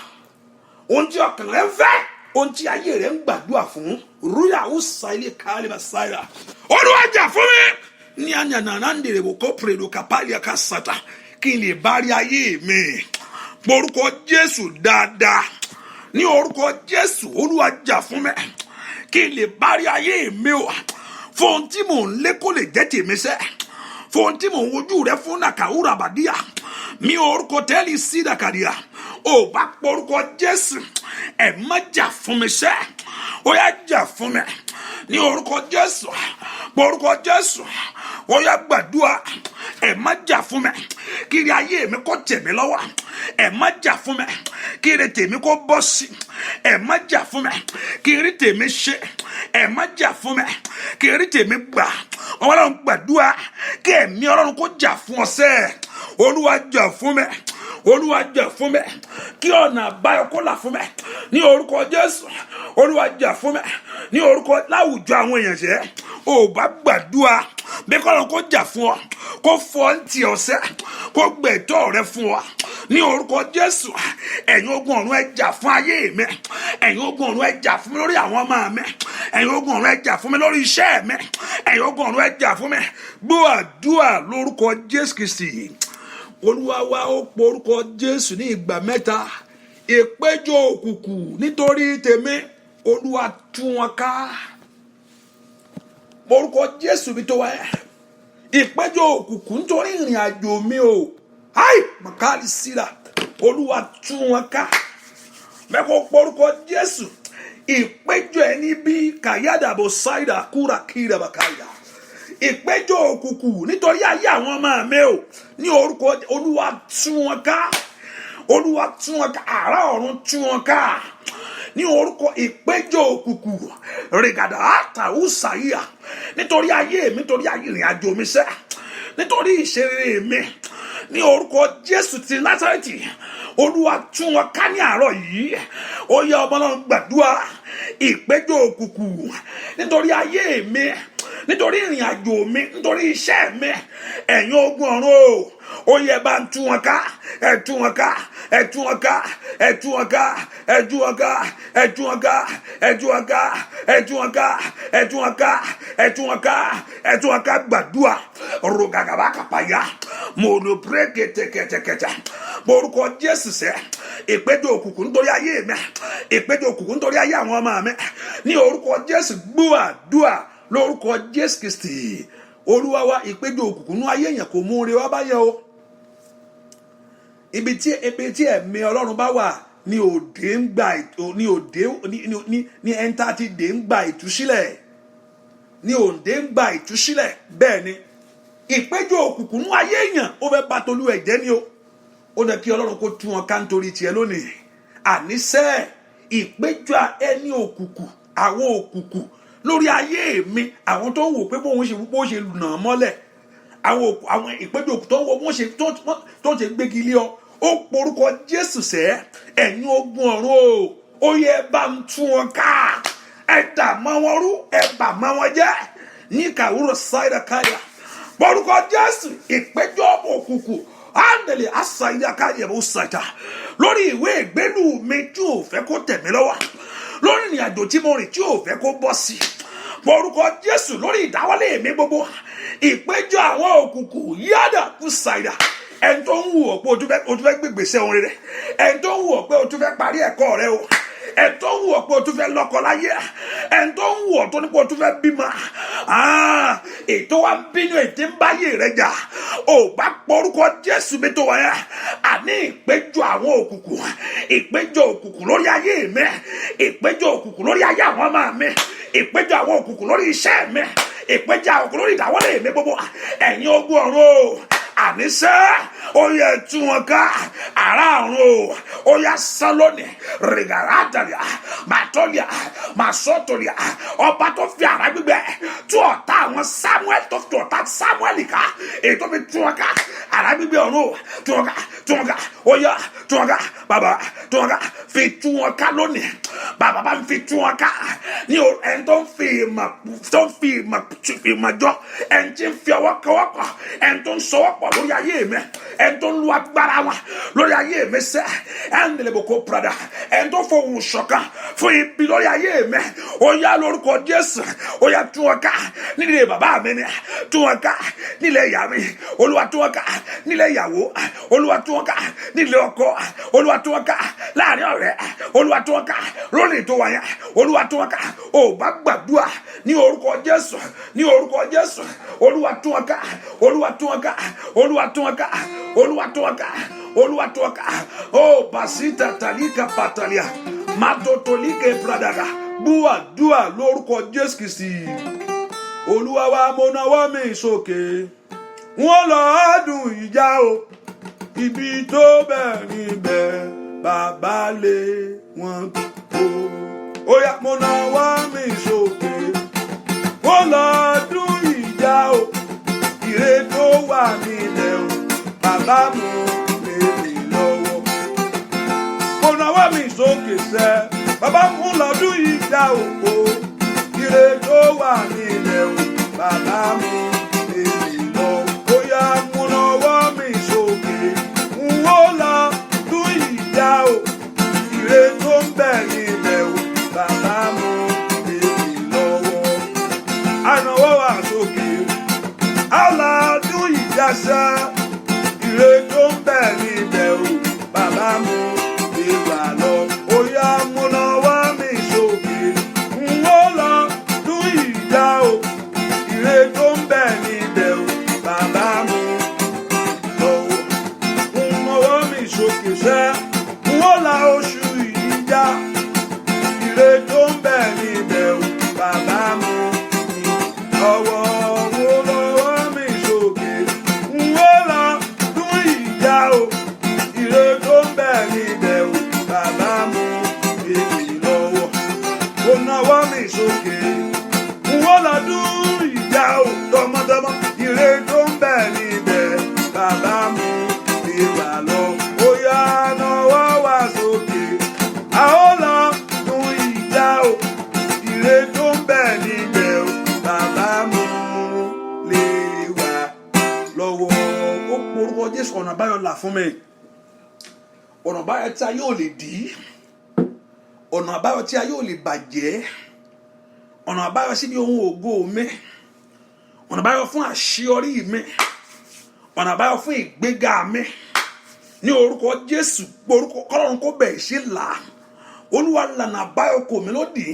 Ohun tí ọkàn rẹ ń fẹ́, ohun tí ayé rẹ ń gbàdúrà fún. Rúyà ó sa ilé káálí bá sáyà. Olúwa jà fún mi. Ní ànyànà náà ń dèrè wò kó pèrè lò kápálí ẹ̀ka sàtà. kí n lè bá rí ayé mi. Orúkọ Jésù dáadáa. Ní orúkọ Jésù, Olúwa jà fún mi. Kí n lè bá rí ayé mi o. Fún ohun tí mò ń lé kó lè jẹ́ tèmi sẹ́. Fún ohun tí mò ń wojú rẹ fún nàkàwúrà bàdíà. Mi orúkọ tẹ́lẹ̀ sí dàkàdíà. Ó bá porúkọ Jésù. Ẹ má jà fún mi sẹ́. Ó yá jà fún mi. Ní orúkọ Jésù. Porúkọ Jésù. Ó yá gbàdúrà. Ẹ má jà fún mi. Kiri ayé mi kó tẹ̀ mí lọ́wọ́. Ẹ má jà fún mi. Kiri tèmi kó bọ́ sí. Ẹ má jà fún mi. Kiri tèmi ṣe. Ẹ má jà fún mi. Kiri tèmi gbà. Ọlọ́run gbàdúrà. Kí ẹ̀mí Ọlọ́run kó jà fún ọ sẹ́. Olúwa jà fún mi. Olúwa jà fún mi. Kí ọ̀nà àbáyọ kó là fún mi. Ní orúkọ Jésù. Olúwa jà fún mi. Ní orúkọ láwùjọ àwọn èèyàn ṣe. Ó bá gbàdúrà. Bí kọ́lọ́run kó jà fún ọ. Kó fọ́ ń tì ọ sẹ́. Kó gbẹ̀tọ́ rẹ fún ọ. Ní orúkọ Jésù. Ẹ̀yin ogun ọ̀run ẹ jà fún ayé mi. Ẹ̀yin ogun ọ̀run ẹ jà fún mi lórí àwọn ọmọ mi. Ẹ̀yin ogun ọ̀run ẹ jà fún mi lórí iṣẹ́ mi. Ẹ̀yin ogun ọ̀run ẹ jà fún mi. Gbọ́ àdúrà lórúkọ Jésù Kristi. Olúwa wa ó porúkọ Jésù ní ìgbà mẹ́ta. Ìpéjọ òkùnkùn nítorí tèmi. Olúwa tú wọn ká. Porúkọ Jésù bí tó wáyé. Ìpéjọ òkùnkùn nítorí ìrìn àjò mi o. Ai makali síra. Olúwa tú wọn ká. Mẹ́kọ̀ọ́ porúkọ Jésù. Ìpéjọ ẹni bí kàyádàbò sáìdà kúrà kíra bàkàyà. Ìpéjọ òkùnkùn nítorí ayé àwọn ọmọ mi o. Ní orúkọ Olúwa tú wọn ká. Olúwa tú wọn ká. Àrá ọ̀run tú wọn ká. Ní orúkọ ìpéjọ òkùnkùn rìgàdà àtàwùsàyà. Nítorí ayé mi, nítorí ayé ìrìn àjò mi sẹ́. Nítorí ìṣeré mi. Ní orúkọ Jésù ti Násárẹ́tì. Olúwa tú wọn ká ní àárọ̀ yìí. Ó yẹ ọmọ náà gbàdúrà. Ìpéjọ òkùnkùn nítorí ayé mi. Nítorí ìrìn àjò mi. Nítorí iṣẹ́ mi. Ẹ̀yin ogun ọ̀run o. Ó yẹ bá ń tú wọn ká. Ẹ tú wọn ká. Ẹ tú wọn ká. Ẹ tú wọn ká. Ẹ tú wọn ká. Ẹ tú wọn ká. Ẹ tú wọn ká. Ẹ tú wọn ká. Ẹ tú wọn ká. Ẹ tú wọn ká. Ẹ tú wọn ká gbàdúrà. Rogagaba kapaya. Mo lo pray kẹtẹkẹtẹkẹtẹ. Borúkọ Jésù sẹ́. Ìpéjọ òkùnkùn nítorí ayé mi. Ìpéjọ òkùnkùn nítorí ayé àwọn ọmọ mi. Ní orúkọ Jésù gbọ́ àdúrà lórúkọ Jésù Kristi. Olúwa wa ìpéjọ òkùnkùn ní ayé yẹn kò mú ire wá báyẹn o. Ibi tí ẹ̀mí Ọlọ́run bá wà ní òde ń gba ní òde ní ẹntàtì dé ń gba ìtúsílẹ̀. Ní òde ń gba ìtúsílẹ̀ bẹ́ẹ̀ ni. Ìpéjọ òkùnkùn ní ayé yẹn ó fẹ́ bà tolú ẹ̀ jẹ́ ni o. Ó dẹ̀ kí Ọlọ́run kó tú wọn ká nítorí tiẹ̀ lónìí. Àníṣe ìpéjọ ẹni òkùnkùn àwọn òkùnkùn lórí ayé mi. Àwọn tó ń wò pé bó ṣe nà mọ́lẹ̀. Àwọn ìpéjọ òkùnkùn tó ń wò tó ṣe gbégi lé ọ. Ó porúkọ Jésù sẹ́. Ẹ̀yin ogun ọ̀run o. Ó yẹ bá ń tú wọn ká. Ẹ dà mọ́ wọn rú. Ẹ bà mọ́ wọn jẹ́. Ní kàwúrò sáyidà káyà. Porúkọ Jésù ìpéjọ òkùnkùn. Andele asayida káyà bó sàtà. Lórí ìwé ìgbélú mi tí ò fẹ́ kó tẹ̀ mí lọ́wọ́. Lórí ìrìn àjò tí mo rìn tí ò fẹ́ kó bọ́ sí. Porúkọ Jésù lórí ìdáwọ́lé mi gbogbo. Ìpéjọ àwọn òkùnkùn yádà kú sàyidà. Ẹni tó ń wù ọ́ pé o tún fẹ́ gbégbèsè ohun rere. Ẹni tó ń wù ọ́ pé o tún fẹ́ parí ẹ̀kọ́ rẹ o. Ẹni tó ń wù ọ́ pé o tún fẹ́ lọ́kọ láyé. Ẹni tó ń wù ọ́ tó ní pé o tún fẹ́ bímọ. Ètò wa ń bínú ètè ń báyé rẹ jà. Ò bá porúkọ Jésù mi tó wáyà. Àní ìpéjọ àwọn òkùnkùn. Ìpéjọ òkùnkùn lórí ayé mi. Ìpéjọ òkùnkùn lórí ayé àwọn ọmọ mi. Ìpéjọ àwọn òkùnkùn lórí iṣẹ́ mi. Ìpéjọ àwọn òkùnkùn lórí ìdáwọ́lé mi gbogbo. Ẹ̀yin ogun ọ̀run o. Àníṣe ó yẹ tú wọn ká. Àrá ọ̀run o. Ó yẹ sán lónìí. Rìgàràdàlíà. Màtọ́líà. Màsọ́tòlíà. Ọba tó fi àrá gbígbẹ tú ọ̀tá àwọn Samuel tó fi ọ̀tá Samuel ká. Èyí tó fi tú wọn ká. Àrá gbígbẹ ọ̀run o. Tú wọn ká. Tú wọn ká. Ó yẹ tú wọn ká. Bàbá tú wọn ká. Fi tú wọn ká lónìí. Bàbá bá ń fi tú wọn ká. Ní ẹni tó ń fi ìmọ̀ jọ. Ẹni tí ń fi ọwọ́ kọwọ́kọ̀. Ẹni tó ń sọwọ́ pọ̀ lórí ayé mi. Ẹni tó ń lu agbára wọn lórí ayé mi sẹ́. Ẹni lè bò kó prada. Ẹni tó fohùn ṣọ̀kan fún ibi lórí ayé mi. ó yá lórúkọ Jésù, ó yá tú wọn ká nílé bàbá mi ni, tú wọn ká nílé ìyá mi, Olúwa tú wọn ká nílé ìyàwó, Olúwa tú wọn ká nílé ọkọ, Olúwa tú wọn ká láàrin ọ̀rẹ́, Olúwa tú wọn ká lónìí tó wáyà, Olúwa tú wọn ká. Ó bá gbàdúrà ní orúkọ Jésù, ní orúkọ Jésù, Olúwa tú wọn ká, Olúwa tú wọn ká, Olúwa tú wọn ká, Olúwa tú wọn ká, Olúwa tú wọn ká. Ó basita talika patalia matotolike bradaga bua dua lórúkọ Jésù Kristi. Olúwa wa mo nawọ́ mi sókè, wọ́n lọ dùn ìjà o, ibi tó bẹ̀ níbẹ̀ bàbá lé wọn kó. Ó yá mo nawọ́ mi sókè, wọ́n lọ dùn ìjà o, ire tó wà nílẹ̀ o, bàbá mú lé mi lọ́wọ́. Mo nawọ́ mi sókè sẹ́, bàbá mú lọ́dún ìjà o, ire tó wà nílẹ̀ o, bàbá mú lé mi lọ́wọ́. Ó yá mo nawọ́ mi sókè, wọ́n lọ dùn ìjà o, ire tó ń bẹ nílẹ̀ o, bàbá mú lé mi lọ́wọ́. Ànáwó wa sókè, aládùn ìjà sá, ire tó ń bẹ nílẹ̀ o, bàbá mú lé wa lọ. Ó yá mo nawọ́ mi sókè, wọ́n lọ dùn ìjà o, ire tó ń bẹ nílẹ̀ o, bàbá mú lọ́wọ́. Mo nawọ́ mi sókè sẹ́, wọ́n la oṣù ìjà, ire tó ń bẹ nílẹ̀ o, bàbá mú lọ́wọ́. Mo nawọ́ mi sókè, wọ́n la dùn ìjà o, ire tó ń bẹ nílẹ̀ o, bàbá mú lọ́wọ́. Mo nawọ́ mi sókè, wọ́n la dùn ìjà o, tọmọtọmọ, ire tó ń bẹ níbẹ̀ bàbá mú lọ́wọ́. Ó yá nawọ́ wa sókè, a ó lọ dùn ìjà o, ire tó ń bẹ níbẹ̀ o, bàbá mú lọ́wọ́. Ó porúkọ Jésù, ọ̀nà àbáyọ là fún mi, ọ̀nà àbáyọ tí a yóò lè dí, ọ̀nà àbáyọ tí a yóò lè bàjẹ́, ọ̀nà àbáyọ síbi ohun ògo mi, ọ̀nà àbáyọ fún àṣeyọrí mi, ọ̀nà àbáyọ fún ìgbéga mi, ní orúkọ Jésù. Orúkọ Ọlọ́run kó bẹ̀ ṣe là, Olúwa lànà àbáyọ kò mí lódì,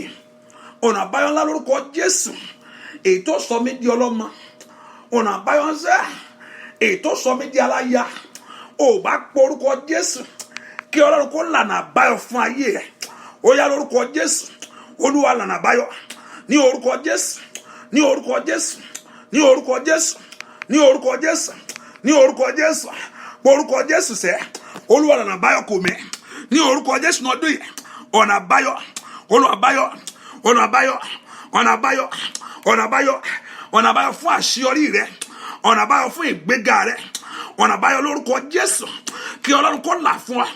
ọ̀nà àbáyọ ńlá lórúkọ Jésù, èyí tó sọ mí di ọlọ́mọ, ọ̀nà àbáyọ ńlá èyí tó sọ mí di aláya. Ó bá porúkọ Jésù kí Ọlọ́run kó lànà àbáyọ fún ayé rẹ̀. Ó yá lórúkọ Jésù, Olúwa lànà àbáyọ ní orúkọ Jésù, ní orúkọ Jésù, ní orúkọ Jésù, ní orúkọ Jésù, ní orúkọ Jésù. Porúkọ Jésù sẹ́, Olúwa lànà àbáyọ kò mí ní orúkọ Jésù ní ọdún yìí. Ọ̀nà àbáyọ, ọ̀nà àbáyọ, ọ̀nà àbáyọ, ọ̀nà àbáyọ, ọ̀nà àbáyọ, ọ̀nà àbáyọ fún àṣeyọrí rẹ, ọ̀nà àbáyọ fún ìgbéga rẹ, ọ̀nà àbáyọ lórúkọ Jésù kí Ọlọ́run kó là fún wa.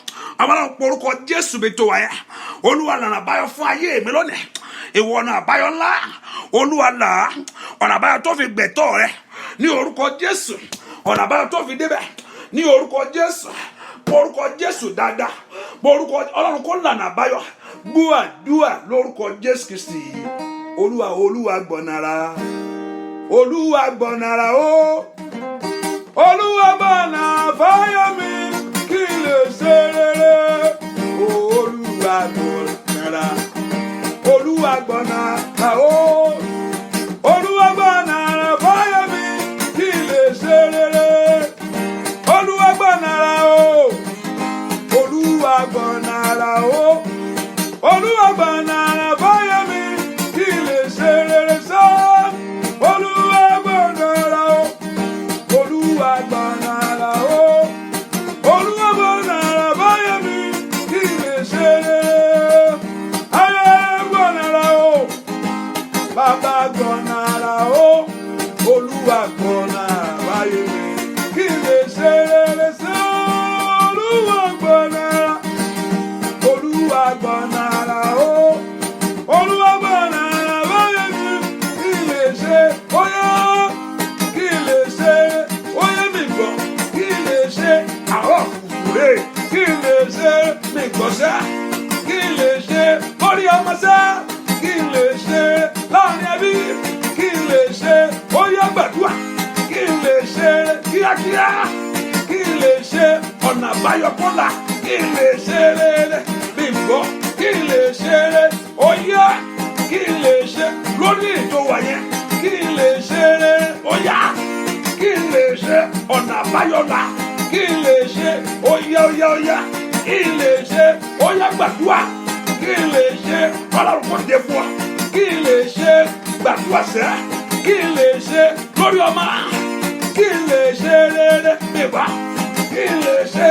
Ọlọ́run porúkọ Jésù bí tó wáyà. Olúwa lànà àbáyọ fún ayé mi lónìí. Ìwọ ọ̀nà àbáyọ ńlá, Olúwa là á, ọ̀nà àbáyọ tó fi gbẹ̀tọ́ rẹ ní orúkọ Jésù, ọ̀nà àbáyọ tó fi débẹ̀ ní orúkọ Jésù. Porúkọ Jésù dáadáa, porúkọ Ọlọ́run kó lànà àbáyọ. Gbọ́ àdúrà lórúkọ Jésù Kristi. Olúwa, Olúwa gbọ̀nàrà, Olúwa gbọ̀nàrà o, Olúwa gbọ̀nà fáyọ̀ mi kí n lè ṣe rere. Olúwa gbọ̀nàrà, Olúwa gbọ̀nàrà o, Olúwa gbọ̀nàrà fáyọ̀ mi kí n lè ṣe rere. Olúwa gbọ̀nàrà o, Olúwa gbọ̀nàrà o, Olúwa gbọ̀nàrà fáyọ̀ mi kí n lè ṣe rere sá. Olúwa gbọ̀nàrà o, Olúwa gbọ̀nàrà o, Olúwa gbọ̀nàrà fáyọ̀ mi kí n lè ṣe rere. Ayé gbọ̀nàrà o, Bàbá gbọ̀nàrà o, Olúwa gbọ̀nàrà fáyọ̀ mi kí n lè ṣe rere sá. Olúwa gbọ̀nàrà, Olúwa gbọ̀nàrà o, Olúwa gbọ̀nàrà fáyọ̀ mi kí n lè ṣe, óyá kí n lè ṣe, óyá mi gbọ́ kí n lè ṣe àárọ̀ kùkùrè, kí n lè ṣe mi gbọ́ sá, kí n lè ṣe lórí ọmọ sá, kí n lè bí kí n lè ṣe ó yá gbàdúrà kí n lè ṣe kíákíá kí n lè ṣe ọ̀nà àbáyọ kọ́là kí n lè ṣe rere bí n gbọ́ kí n lè ṣe rere ó yá kí n lè ṣe lórí ètò wà yẹn kí n lè ṣe rere ó yá kí n lè ṣe ọ̀nà àbáyọ là kí n lè ṣe ó yá kí n lè ṣe ó yá gbàdúrà kí n lè ṣe ọlọ́run kò dé fún wa kí n lè ṣe gbàdúrà sẹ́ kí n lè ṣe lórí ọmọ kí n lè ṣe rere bíbá kí n lè ṣe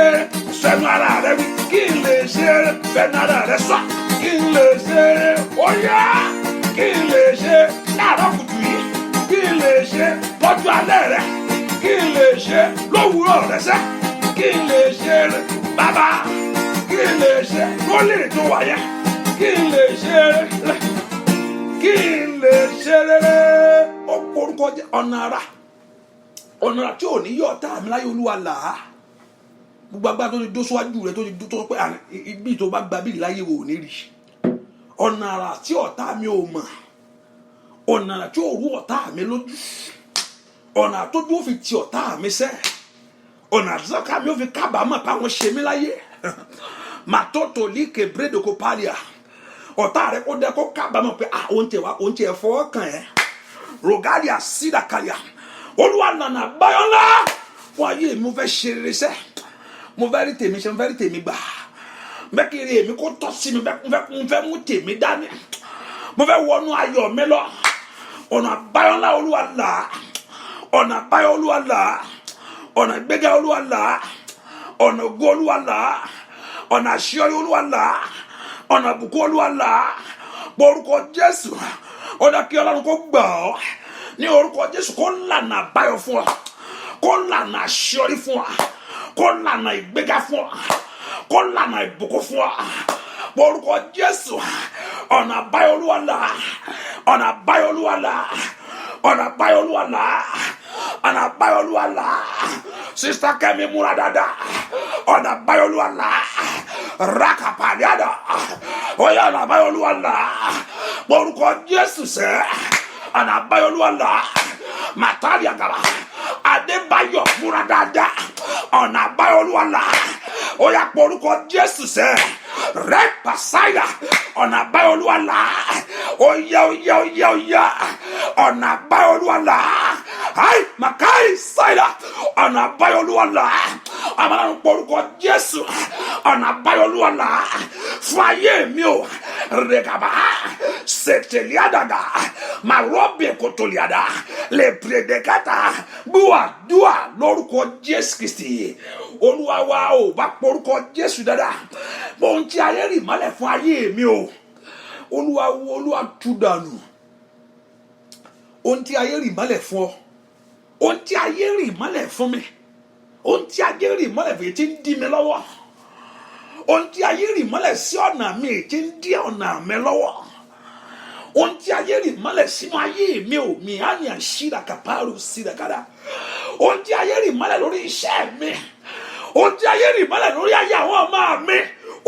sẹ́nu ara rẹ wí kí n lè ṣe fẹ́nu ara rẹ sọ kí n lè ṣe ó yá kí n lè ṣe láàárọ̀ kùtù yìí kí n lè ṣe lọ́jọ́ alẹ́ rẹ kí n lè ṣe lówùúrọ̀ rẹ sẹ́ kí n lè ṣe bàbá kí n lè ṣe lólè tó wáyé kí n lè ṣe kí n lè ṣe rere ó porúkọ jẹ́ ọ̀nà ara tí ò ní yọ̀ tá àmì láyé olúwa là á gbogbo agbára tó ti dó síwájú rẹ tó ti dó tó pé ibi tó bá gba bíi láyé wò ní rí ọ̀nà ara tí ọ̀tá mi ò mọ̀ ọ̀nà tí ò rú ọ̀tá mi lójú ọ̀nà tó dúró fi ti ọ̀tá mi sẹ́ ọ̀nà tí ọ̀tá mi ò fi kábàámọ̀ pé àwọn ṣe mí láyé màtótó líkè brédò kó pálíà ọ̀tá rẹ kó dẹ́ kó kábàámọ̀ pé òun tiẹ̀ fọwọ́ kàn ẹ́ rogalia sídàkàlíà olúwa nànà báyọ̀ ńlá fún ayé mi mo fẹ́ ṣe rere sẹ́ mo fẹ́ rí tèmi ṣe mo fẹ́ rí tèmi gbà mẹ́kìrì èmi kó tọ́ sí mi mo fẹ́ mú tèmi dání mo fẹ́ wọnú ayọ̀ mi lọ ọ̀nà àbáyọ̀ ńlá olúwa là ọ̀nà àbáyọ̀ olúwa là ọ̀nà ìgbéga olúwa là ọ̀nà ògo olúwa là ọ̀nà àṣeyọrí olúwa là ọ̀nà àbùkún olúwa là orúkọ jésù ọ̀nà kí ọlọ́run kó gbà ọ́ ní orúkọ jésù kó lànà àbáyọ̀ fún ọ kó lànà àṣeyọrí fún ọ kó lànà ìgbéga fún ọ kó lànà ìbùkún fún ọ orúkọ jésù ọ̀nà àbáyọ̀ olúwa là ọ̀nà àbáyọ̀ olúwa là ọ̀nà àbáyọ̀ olúwa là ọ̀nà àbáyọ̀ olúwa là sista kẹ́mi múra dáadáa ọ̀nà àbáyọ̀ olúwa là rákàpàdéàdà ọ̀yà ọ̀nà àbáyọ̀ olúwa là orúkọ jésù sẹ́ ọ̀nà àbáyọ̀ olúwa là màtàrí àgàrà adébáyọ̀ múra dáadáa ọ̀nà àbáyọ̀ olúwa là ọ̀yà orúkọ jésù sẹ́ rẹ́pàsáyà ọ̀nà àbáyọ̀ olúwa là ọ̀yà ọ̀nà àbáyọ̀ olúwa là ayi makai sáyà ọ̀nà àbáyọ̀ olúwa là àmàlà orúkọ jésù ọ̀nà àbáyọ̀ olúwa là fún ayé mi o rẹ̀gàbà sètèlíàdàgà màrọ́bì kòtòlíàdà lè pèrèdèkàtà dùà lórúkọ jésù kristi olúwa wa o bá porúkọ jésù dáadáa mo ń tí ayé rì mọ́lẹ̀ fún ayé mi o olúwa tú dànù ohun tí ayé rì mọ́lẹ̀ fún ọ ohun tí ayé rì mọ́lẹ̀ fún mi ohun tí ayé rì mọ́lẹ̀ fún mi tí ń dí mi lọ́wọ́ ohun tí ayé rì mọ́lẹ̀ sí ọ̀nà mi tí ń dí ọ̀nà mi lọ́wọ́ ohun tí ayé rì mọ́lẹ̀ sínú ayé mi ò mi á ní àṣírí àkàpàrọ̀ sídàkàdà ohun tí ayé rì mọ́lẹ̀ lórí iṣẹ́ mi ohun tí ayé rì mọ́lẹ̀ lórí ayé àwọn ọmọ mi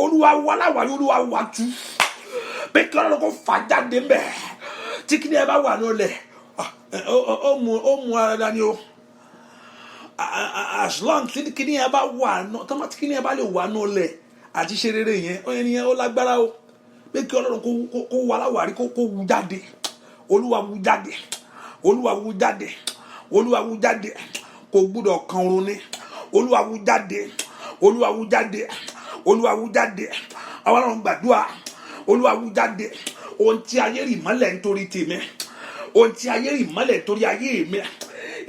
olúwa wà láwàárí olúwa wà tú pé kí ọlọ́run kó fà jáde mbẹ́ tí kí ni ẹ bá wà lólẹ̀ ó mú ara dání o as long tí kí ni ẹ bá wà tọ́mọ tí kí ni ẹ bá lè wà lólẹ̀ àti ṣe rere yẹn ẹni yẹn ó lágbára o pé kí ọlọ́run kó wà láwàárí kó wú jáde olúwa wú jáde olúwa wú jáde olúwa wú jáde kò gbúdọ̀ kan orun ní olúwa wú jáde olúwa wú jáde olúwa wú jáde àwọn ọlọ́run gbàdúrà olúwa wú jáde ohun tí ayé rì mọ́lẹ̀ nítorí tèmi ohun tí ayé rì mọ́lẹ̀ nítorí ayé mi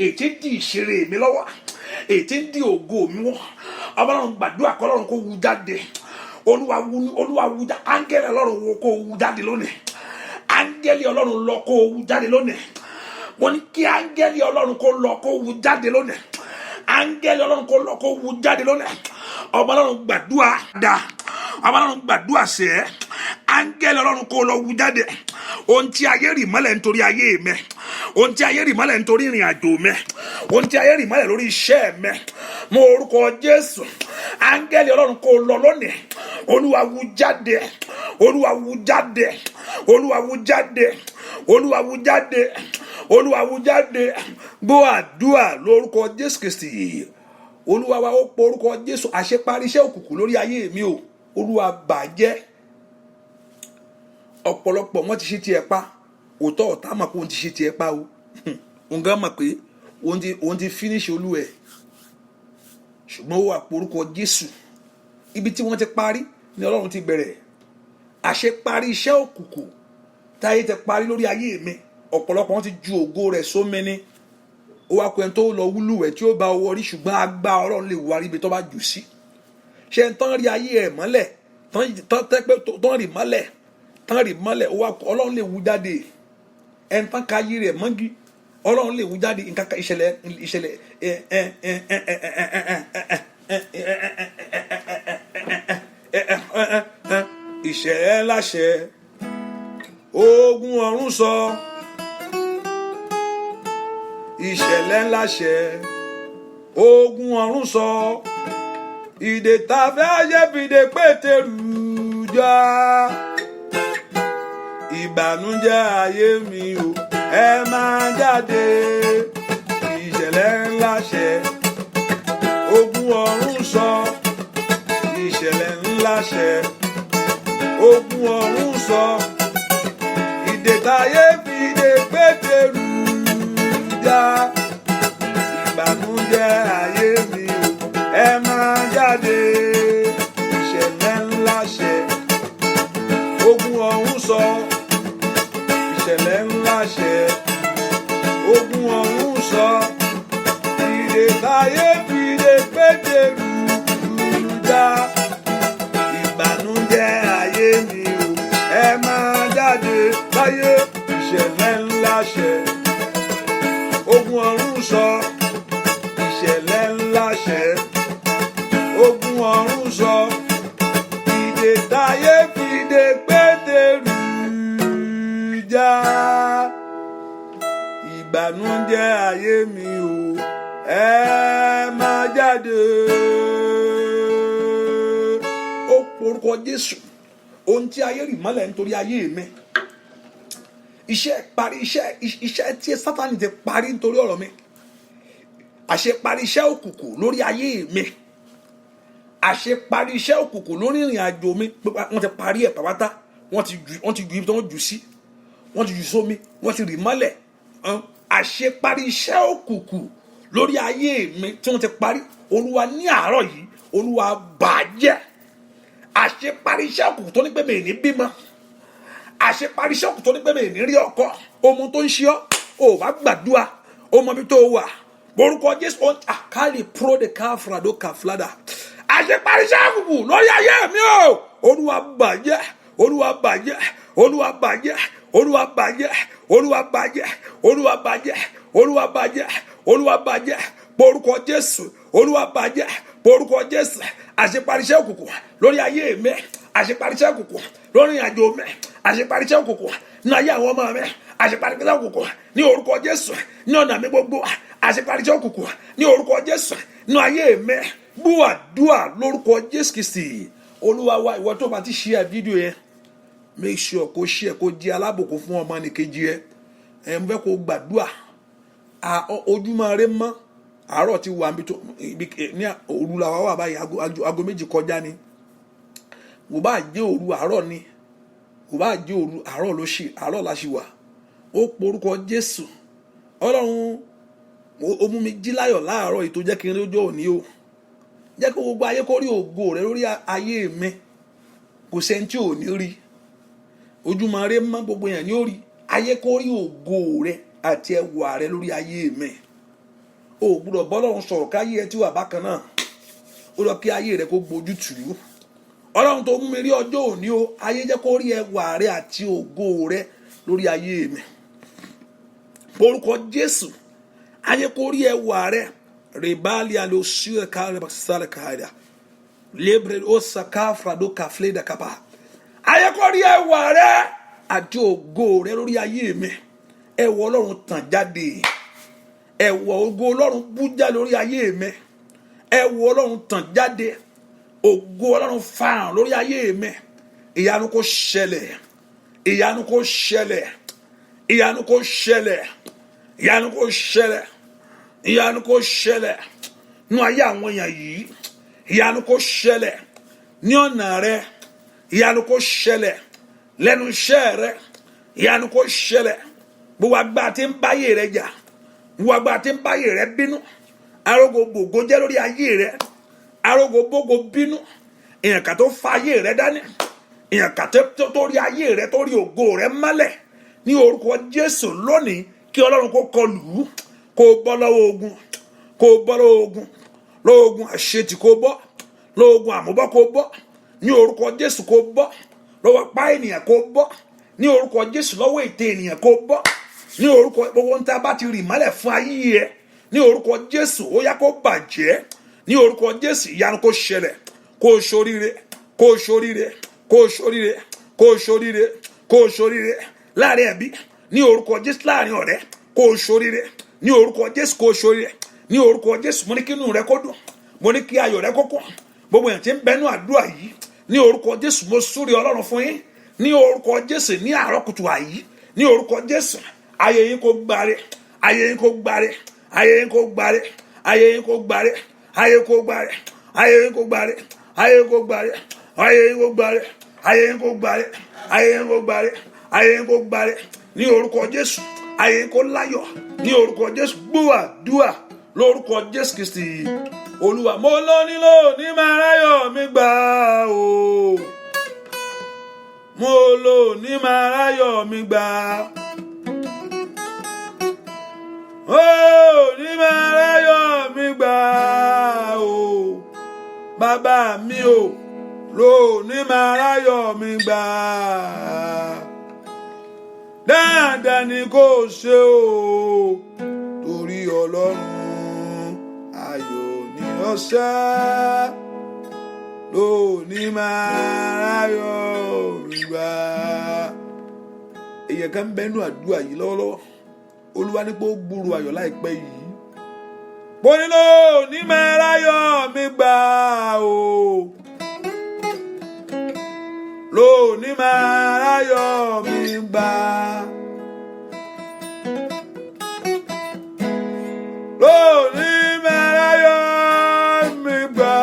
ètí di ìṣeré mi lọ́wọ́ ètí di ògo mi wọ́n àwọn ọlọ́run gbàdúrà kọ́ ọlọ́run kó wú jáde olúwa wú jáde áńgẹ́lì ọlọ́run wo kó wú jáde lónìí áńgẹ́lì ọlọ́run lọ kó wú jáde lónìí mo ní kí áńgẹ́lì ọlọ́run kó lọ kó wú jáde lónìí áńgẹ́lì ọlọ́run kó lọ kó wú jáde lónìí ọba ọlọ́run gbàdúrà dá ọba ọlọ́run gbàdúrà sẹ́ áńgẹ́lì ọlọ́run kó lọ wú jáde ohun tí ayé rì mọ́lẹ̀ nítorí ayé mi ohun tí ayé rì mọ́lẹ̀ nítorí ìrìn àjò mi ohun tí ayé rì mọ́lẹ̀ lórí iṣẹ́ mi mo orúkọ jésù áńgẹ́lì ọlọ́run kó lọ lónìí olúwa wú jáde olúwa wú jáde olúwa wú jáde Olúwa wú jáde, Olúwa wú jáde. Gbọ́ àdúrà lórúkọ Jésù Kristi. Olúwa wa ó porúkọ Jésù. Àṣeparí iṣẹ́ òkùnkùn lórí ayé mi o, Olúwa bàjẹ́. Ọ̀pọ̀lọpọ̀ wọn ti ṣe tiẹ̀ pa, òótọ́ ọ̀tá mọ̀ pé òun ti ṣe tiẹ̀ pa o. Òun gan mọ̀ pé òun ti finish Olúwa ẹ̀. Ṣùgbọ́n ó wà porúkọ Jésù. Ibi tí wọ́n ti parí ni Ọlọ́run ti bẹ̀rẹ̀. Àṣeparí iṣẹ́ òkùnkùn táyé ti parí lórí ayé mi. Ọ̀pọ̀lọpọ̀ wọn ti ju ògo rẹ̀ sómi ní. Ó wá pé ẹni tó lọ wúlúwẹ̀ tí ó bá owó rí, ṣùgbọ́n agbá Ọlọ́run lè wá rí ibi tó bá jù sí. Ṣé ń tán rí ayé ẹ̀ mọ́lẹ̀, tán rí mọ́lẹ̀, ó wá Ọlọ́run lè wú jáde. Ẹni tán ka ayé rẹ̀ mọ́gí, Ọlọ́run lè wú jáde. Nǹkan ìṣẹ̀lẹ̀ ìṣẹ̀lẹ̀ láṣẹ ogun ọ̀run sọ, ìṣẹ̀lẹ̀ láṣẹ ogun ọ̀run sọ, ìdè tàfẹ́ ayébìdè Pétérù já. Ìbànújẹ́ ayé mi o, ẹ máa jáde. Ìṣẹ̀lẹ̀ ńláṣẹ ogun ọ̀run sọ, ìṣẹ̀lẹ̀ ńláṣẹ ogun ọ̀run sọ, ìdè tàyébìdè Pétérù já. Ìbànújẹ́ ayé mi o, ẹ máa jáde. Ìṣẹ̀lẹ̀ ńláṣẹ ogun ọ̀run sọ, ìṣẹ̀lẹ̀ ńláṣẹ ogun ọ̀run sọ, ìdè tàyébìdè Pétérù já. Ìbànújẹ́ ayé mi o, ẹ máa jáde láyé. Ìṣẹ̀lẹ̀ ńláṣẹ ogun ọ̀run sọ, ìṣẹ̀lẹ̀ ńláṣẹ ogun ọ̀run sọ, ìdè tàyébìdè Pétérù já. Ìbànújẹ́ ayé mi o, ẹ máa jáde. Ó porúkọ Jésù. Ohun tí ayé rì mọ́lẹ̀ nítorí ayé mi, iṣẹ́ tí Sátánì ti parí nítorí ọ̀rọ̀ mi, àṣeparí iṣẹ́ òkùnkùn lórí ayé mi, àṣeparí iṣẹ́ òkùnkùn lórí ìrìn àjò mi, wọ́n ti parí ẹ̀ pàpátá. Wọ́n ti ju ibi tí wọ́n jù sí, wọ́n ti jù sómi, wọ́n ti rì mọ́lẹ̀. Àṣeparí iṣẹ́ òkùnkùn lórí ayé mi tí wọ́n ti parí, Olúwa ní àárọ̀ yìí, Olúwa bàjẹ́. Àṣeparí iṣẹ́ òkùnkùn tó ní pé mi ò ní bímọ, àṣeparí iṣẹ́ òkùnkùn tó ní pé mi ò ní rí ọkọ, ọmọ tó ń ṣe ọ́, ò bá gbàdúrà, ọmọ bí tó wà, orúkọ Jésù. Àkàlì pro de káfrado káfládà. Àṣeparí iṣẹ́ òkùnkùn lórí ayé mi o, Olúwa bàjẹ́, Olúwa bàjẹ́, Olúwa bàjẹ́, Olúwa bàjẹ́, Olúwa bàjẹ́, Olúwa bàjẹ́, Olúwa bàjẹ́, Olúwa bàjẹ́, orúkọ Jésù. Olúwa bàjẹ́, orúkọ Jésù. Àṣeparí iṣẹ́ òkùnkùn lórí ayé mi, àṣeparí iṣẹ́ òkùnkùn lórí ìrìnàjò mi, àṣeparí iṣẹ́ òkùnkùn ní ayé àwọn ọmọ mi, àṣeparí iṣẹ́ òkùnkùn ní orúkọ Jésù ní ọ̀nà mi gbogbo, àṣeparí iṣẹ́ òkùnkùn ní orúkọ Jésù ní ayé mi. Gbọ́ àdúrà lórúkọ Jésù Kristi. Olúwa wa, ìwọ tó bá ti share fídíò yẹn, make sure kó share, kó jẹ́ alábùkún fún ọmọ nìkejì ẹ. Mo fẹ́ kó gbàdúrà. Ojúmọ́ rẹ mọ́, àárọ̀ ti wà ní òru la wà báyìí, aago 2 kọjá ni. Kò bá jẹ́ òru àárọ̀ ni, kò bá jẹ́ òru àárọ̀ la ṣì wà. Ó porúkọ Jésù. Ọlọ́run, ó mú mi jí láyọ̀ láàárọ̀ yìí tó jẹ́ kí n rí ọjọ́ òní o. Jẹ́ kó gbogbo ayé kó rí ògo rẹ lórí ayé mi. Kò sẹ́ni tí ò ní rí. Ojúmọ́ rẹ mọ́, gbogbo èèyàn ní ó rí. Ayé kó rí ògo rẹ àti ẹwà rẹ lórí ayé mi. O gbọ́dọ̀ bọ́lọ́run sọ̀rọ̀ káyé ẹ tí wà bákan náà. Ó lọ kí ayé rẹ kó gbójú tù ú. Ọlọ́run tó mú mi rí ọjọ́ òní o, ayé jẹ́ kó rí ẹwà rẹ àti ògo rẹ lórí ayé mi. Orúkọ Jésù. Ayé kó rí ẹwà rẹ. Rebali alo sure kare basale kaida. Lebre o sakafra do kafleda kapa. Ayé kó rí ẹwà rẹ àti ògo rẹ lórí ayé mi. Ẹwà Ọlọ́run tàn jáde. Ẹwà ògo Ọlọ́run bú jáde lórí ayé mi. Ẹwà Ọlọ́run tàn jáde. Ògo Ọlọ́run fàhàn lórí ayé mi. Ìyanu kó ṣẹlẹ̀. Ìyanu kó ṣẹlẹ̀. ìyanu kó ṣẹlẹ̀, ìyanu kó ṣẹlẹ̀, ìyanu kó ṣẹlẹ̀ nínú ayé àwọn èèyàn yìí, ìyanu kó ṣẹlẹ̀ ní ọ̀nà rẹ, ìyanu kó ṣẹlẹ̀ lẹ́nu iṣẹ́ rẹ, ìyanu kó ṣẹlẹ̀ gbogbo agbára tí ń báyé rẹ jà, gbogbo agbára tí ń báyé rẹ bínú, arógo bògo jẹ́ lórí ayé rẹ, arógo bógo bínú, èèyàn kà tó fa ayé rẹ dání, èèyàn kà tó rí ayé rẹ tó rí ògo rẹ mọ́lẹ̀, ní orúkọ Jésù lónìí kí Ọlọ́run kó kọlù ú, kó bọ́ lọ́wọ́ ogun, kó bọ́ lọ́wọ́ ogun, lọ́wọ́ ogun àṣetì kó bọ́, lọ́wọ́ ogun àmúbọ́ kó bọ́, ní orúkọ Jésù kó bọ́, lọ́wọ́ apá ènìyàn kó bọ́, ní orúkọ Jésù lọ́wọ́ ètè ènìyàn kó bọ́, ní orúkọ gbogbo ń tá a bá ti rì mọ́lẹ̀ fún ayé ẹ, ní orúkọ Jésù ó yá kó bàjẹ́, ní orúkọ Jésù ìyanu kó ṣẹlẹ̀, kó ṣoríire, kó ṣoríire, kó ṣoríire, kó ṣoríire, kó ṣoríire láàrin ẹbí, ní orúkọ Jésù láàrin ọ̀rẹ́, kó ṣoríire, ní orúkọ Jésù kó ṣoríire, ní orúkọ Jésù mo ní kí inú rẹ kó dùn, mo ní kí ayọ̀ rẹ kó kún, gbogbo èèyàn tí ń bẹnu àdúrà yìí ní orúkọ Jésù mo súre Ọlọ́run fún yín, ní orúkọ Jésù ní àárọ̀ kùtù àyí, ní orúkọ Jésù ayé yín kó gbáre, ayé yín kó gbáre, ayé yín kó gbáre, ayé yín kó gbáre, ayé kó gbáre, ayé yín kó gbáre, ayé kó gbáre, ayé yín kó gbáre, ayé yín kó gbáre, ayé yín kó gbáre, ayé yín kó gbáre, ní orúkọ Jésù ayé yín kó láyọ̀, ní orúkọ Jésù gbúwà dúà lórúkọ Jésù Kristi Olúwa. Mo lọ nílò ní máa ráyọ̀ mi gbà o, mo lò ní máa ráyọ̀ mi gbà, ó ní máa ráyọ̀ mi gbà o, bàbá mi o lò ní máa ráyọ̀ mi gbà, dáadáa ni kò ṣe o, torí Ọlọ́run ayọ̀ ni ọ̀sẹ̀ lò ní máa ráyọ̀ mi gbà. Èèyàn kan bẹnu àdúrà yìí lọ́wọ́lọ́wọ́, Olúwa ní pé ó gbúrò ayọ̀ láìpẹ́ yìí, bó nílò ní máa ráyọ̀ mi gbà o, lò ní máa ráyọ̀ mi gbà, lò ní máa ráyọ̀ mi gbà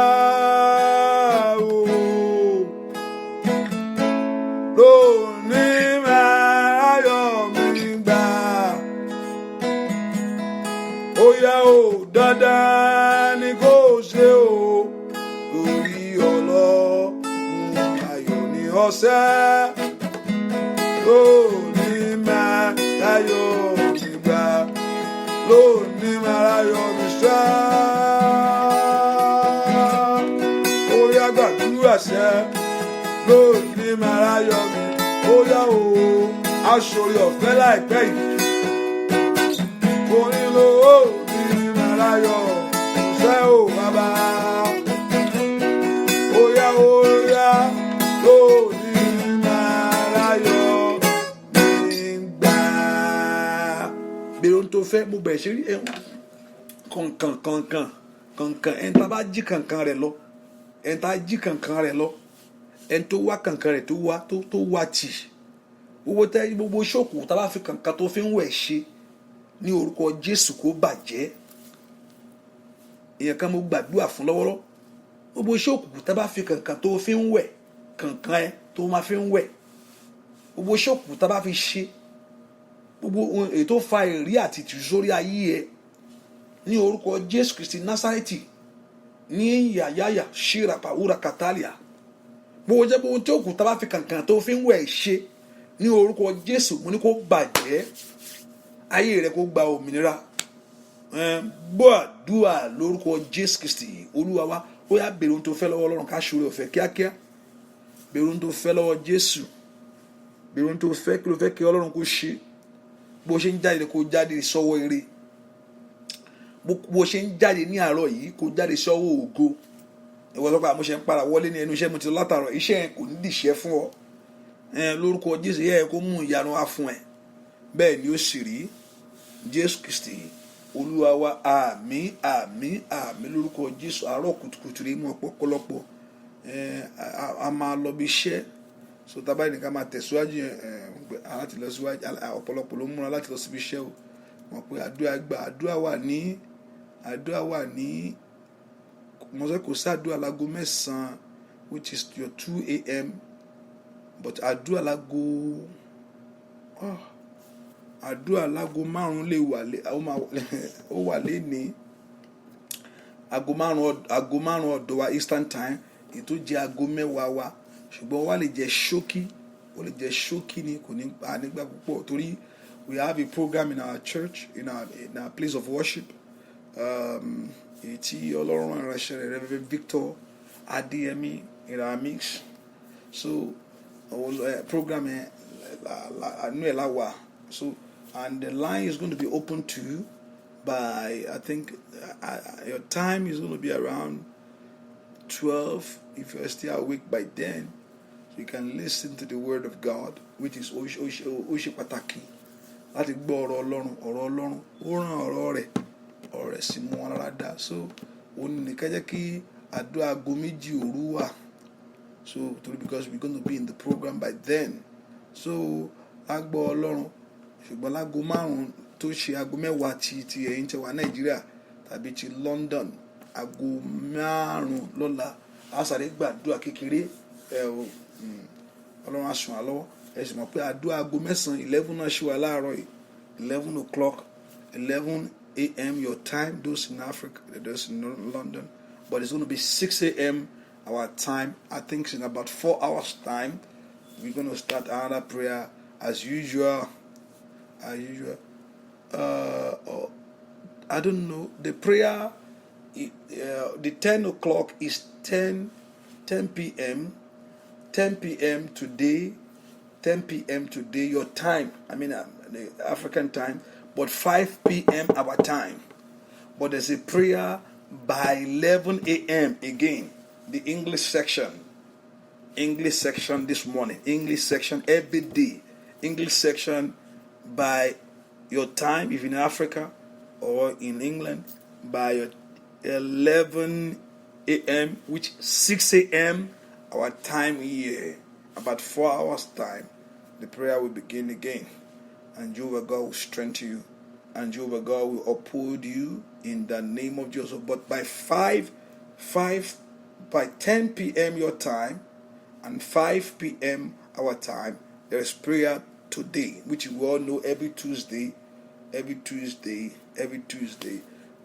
o, lò ní máa ráyọ̀ mi gbà. Ó yá o, dandan ni kò ṣe o, torí Ọlọ́run ayọ̀ ni ọ̀sẹ̀ ló ní máa ráyọ̀ mi gbà, ló ní máa ráyọ̀ mi ṣá. Ó yá gbàdúrà ṣẹ́, ló ní máa ráyọ̀ mi. Ó yá o, aṣọ̀rí ọ̀fẹ́ láìpẹ́ yìí, ó nílò ó ní máa ráyọ̀ ṣẹ́ o bàbá. Ó yá ló ní máa ráyọ̀ mi gbà. Bèrè ohun tó fẹ́, mo bẹ̀rẹ̀ sí rí kànkàn ẹni tá a bá jí kànkàn rẹ̀ lọ, ẹni tá a jí kànkàn rẹ̀ lọ, ẹni tó wá kànkàn rẹ̀ tó wá tì, gbogbo ṣòkò tá a bá fi kànkàn tó fi ń wẹ̀ ṣe ní orúkọ Jésù kó bàjẹ́. Èèyàn kan mo gbàdúrà fún lọ́wọ́lọ́, gbogbo iṣẹ́ òkùnkùn tá a bá fi kànkàn tó fi ń wẹ̀, kànkàn ẹ tó máa fi ń wẹ̀, gbogbo iṣẹ́ òkùnkùn tá a bá fi ṣe, gbogbo èyí tó fa èrí àti ìtìjú sórí ayé ẹ ní orúkọ Jésù Kristi Násárẹ́tì, ní yàyàyà ṣíra pàwúrà kàtàlíà, gbogbo jẹ́ gbogbo tí òkùnkùn tá a bá fi kànkàn tó fi ń wẹ̀ ṣe ní orúkọ Jésù mo ní kó bàjẹ́, ayé rẹ kó gba òmìnira. Gbọ́ àdúrà lórúkọ Jésù Kristi Olúwa wa. Ó yá bèrè ohun tó fẹ́ lọ́wọ́ Ọlọ́run ká ṣoore ọ̀fẹ́ kíákíá, bèrè ohun tó fẹ́ lọ́wọ́ Jésù, bèrè ohun tó fẹ́ kí ló fẹ́ kí Ọlọ́run kó ṣe. Bó ṣe ń jáde kó jáde sọ́wọ́ ire, bó ṣe ń jáde ní àárọ̀ yìí kó jáde sọ́wọ́ ògo. Ìwọ sọ pé àmọ́ ṣe ń para wọlé ní ẹnu iṣẹ́ mo ti lọ látàrọ̀, iṣẹ́ yẹn kò ní dìṣẹ́ fún ọ, lórúkọ Jésù yẹ kó mú ìyanu wá fún ẹ, bẹ́ẹ̀ ni ó sì rí. Jésù Kristi Olúwa wa. Àmín àmín àmín lórúkọ Jésù. Àárọ̀ kùtùkùtù rí mú ọ̀pọ̀lọpọ̀ a máa lọ bí iṣẹ́, so tábàá nìkan máa tẹ̀síwájú láti lọ síwájú, ọ̀pọ̀lọpọ̀ ló múra láti lọ síbi iṣẹ́ o, wọ́n pé àdúrà gbà, àdúrà wà ní mo sọ kò sí àdúrà láago 9 which is your 2 a.m. but àdúrà láago 5 lè ó wà lé ní aago 5 ọ̀dọ̀ wa Eastern time, ètò jẹ́ aago 10 wa, ṣùgbọ́n wà lè jẹ́ ṣókí ni, kò ní nígbà púpọ̀ torí we have a program in our church, in our place of worship, tí Ọlọ́run ìránṣẹ́ rẹ̀ Reverend Victor Adeyemi in our mix. So program àánú ẹ̀ láwà, so and the line is going to be open to you by, I think your time is going to be around 12 if you're still awake by then, so you can listen to the word of God, which is ó ṣe pàtàkì láti gbọ́ ọ̀rọ̀ Ọlọ́run ó rán ọ̀rọ̀ rẹ̀ sí mú wọn lára dá. So òun nìkan jẹ́ kí àdúrà aago 2 òru wà, so because we're going to be in the program by then, so lágbọ́ Ọlọ́run. Ṣùgbọ́n láago 5 tó ṣe aago 10 ti ẹ̀yin tẹ́ wà Nàìjíríà tàbí ti London, aago 5 lọ́la a sáré gbàdúrà kékeré, Ọlọ́run á sùn àlọ́wọ́. Ẹ sì mọ̀ pé àdúrà aago 9 11 náà ṣì wà láàárọ̀ yìí, 11 o'clock 11 a.m. your time, those in Africa, those in London, but it's going to be 6 a.m. our time. I think in about 4 hours time we're going to start another prayer as usual. I don't know, the prayer, the 10 o'clock is 10 p.m. 10 p.m. today, 10 p.m. today your time, the African time, but 5 p.m. our time. But there's a prayer by 11 a.m. again, the English section this morning, English section every day, English section by your time, if in Africa or in England, by 11 a.m., which 6 a.m. our time here, about 4 hours time, the prayer will begin again. And Jehovah God will strengthen you, and Jehovah God will uphold you in the name of Jesus. But by 10 p.m. your time and 5 p.m. our time, there is prayer today, which you all know every Tuesday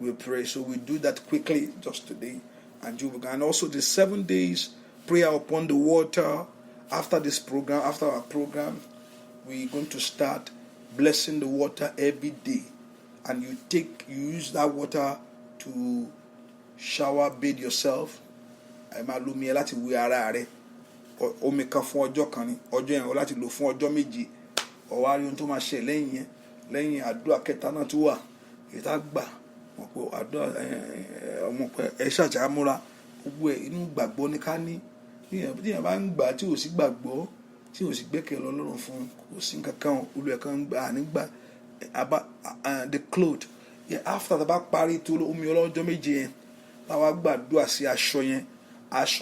we pray. So we do that quickly just today. And Jehovah, and also the 7 days prayer upon the water. After this program, after our program, we're going to start blessing the water every day, and you use that water to shower, bathe yourself. Ẹ máa lo omi ẹ láti wẹ ara rẹ, omi kan fún ọjọ́ kan ni, ọjọ́ yẹn o láti lò fún ọjọ́ méje. Ó wá rí ohun tó máa ṣe lẹ́yìn àdúrà kẹta náà tó wà, ìta gbà mọ̀ pé àdúrà ọmọ pé ẹ ṣàjà múra gbogbo ẹ̀ inú gbàgbọ́ ní ká ní. Bí èèyàn bá ń gbà tí ò sí gbàgbọ́, tí ò sì gbẹ́kẹ̀ lọ́lọ́run fún, kò sí nǹkan kan olú ẹ̀ kan ń gbà nígbà the cloth. After the bá parí tó omi ọlọ́jọ́ méje yẹn, láwa gbàdúrà sí aṣọ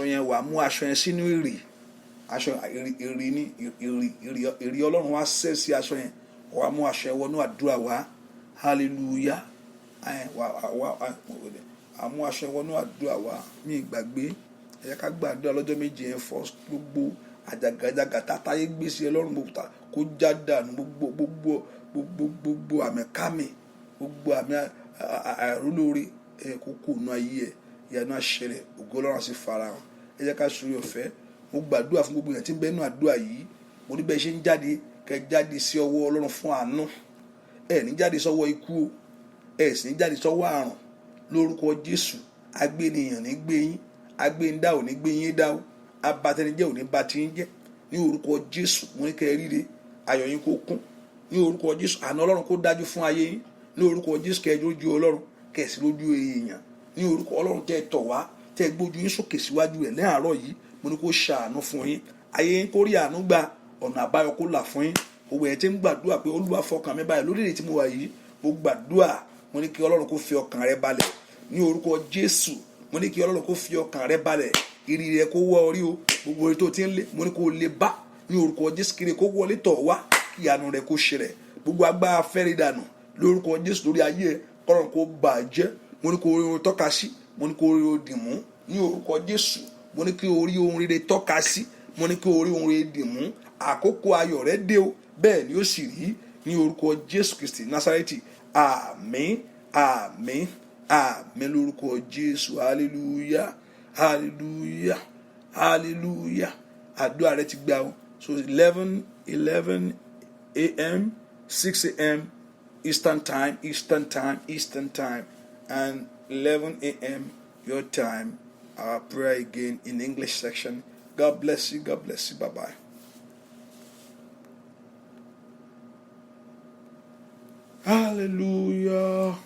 yẹn wà mú aṣọ yẹn sínú ìrì, aṣọ ìrì ní ìrì Ọlọ́run wá sẹ́ sí aṣọ yẹn, wà mú aṣọ yẹn wọnú àdúrà wá, hallelujah, àmú aṣọ yẹn wọnú àdúrà wá. Mi ìgbàgbé ẹ jẹ́ ká gbàdúrà lọ́jọ́ méje yẹn first, gbogbo àjàgàjàgà tátáyé gbé sí Ọlọ́run gbogbo kó já dànù, gbogbo àmì kámi, gbogbo àmì àìrólórí kó kù nù ayé ẹ̀, ìyanu àṣẹlẹ̀, ògo Ọlọ́run sì farahàn. Ẹ jẹ́ ká sórí ọ̀fẹ́. Mo gbàdúrà fún gbogbo èèyàn tí ń bẹ nínú àdúrà yìí, mo ní bẹ́ẹ̀ ṣe ń jáde, kẹ́ jáde sí ọwọ́ Ọlọ́run fún àánú. Ẹ ní jáde sọ́wọ́ ikú o, ẹ sì ní jáde sọ́wọ́ àrùn, lórúkọ Jésù. Agbéniyàn ní gbé yín, agbéńdá ò ní gbé yín dá o, abatẹnijẹ́ ò ní bá ti ń jẹ́. Ní orúkọ Jésù, mo ní kẹ́ ríre, ayọ̀ yín kó kún. Ní orúkọ Jésù, àánú Ọlọ́run kó dájú fún ayé yín. Ní orúkọ Jésù, kẹ́ lójú Ọlọ́run, kẹ́ sì lójú èèyàn. Ní orúkọ Ọlọ́run, tẹ́ tọ̀ wá, tẹ́ gbójú yín sókè síwájú rẹ̀ láàárọ̀ yìí, mo ní kó ṣàánú fún yín. Ayé yín kó rí àánú gbà, ọ̀nà àbáyọ kó là fún yín. Gbogbo ẹ̀ tí ń gbàdúrà pé Olúwa fọkàn mi balẹ̀ lórílẹ̀ tí mo wà yìí, mo gbàdúrà, mo ní kí Ọlọ́run kó fi ọkàn rẹ balẹ̀. Ní orúkọ Jésù, mo ní kí Ọlọ́run kó fi ọkàn rẹ balẹ̀. Ìrì rẹ kó wọ orí o, gbogbo orí tó ti ń lé, mo ní kó lè bá. Ní orúkọ Jésù, kiri kó wọlé tọ̀ wá, ìyanu rẹ kó ṣẹlẹ̀, gbogbo agbára fẹ́rẹ̀ dànù lórúkọ Jésù lórí ayé ẹ kọ́rọ̀ kó bàjẹ́. Mo ní kó orí ohun tọ́ka sí, mo ní kó orí ohun dìmú ní orúkọ Jésù. Mo ní kí orí ohun rere tọ́ka sí, mo ní kí orí ohun rere dìmú. Àkókò ayọ̀ rẹ dé o, bẹ́ẹ̀ ni ó sì rí ní orúkọ Jésù Kristi Násárẹ́tì. Àmín, àmín, àmín lórúkọ Jésù. Hallelujah, hallelujah, hallelujah. Àdúrà rẹ ti gbà o. So 11 a.m., 6 a.m. Eastern time, and 11 a.m. your time. I'll pray again in English section. God bless you. God bless you. Bye-bye. Hallelujah.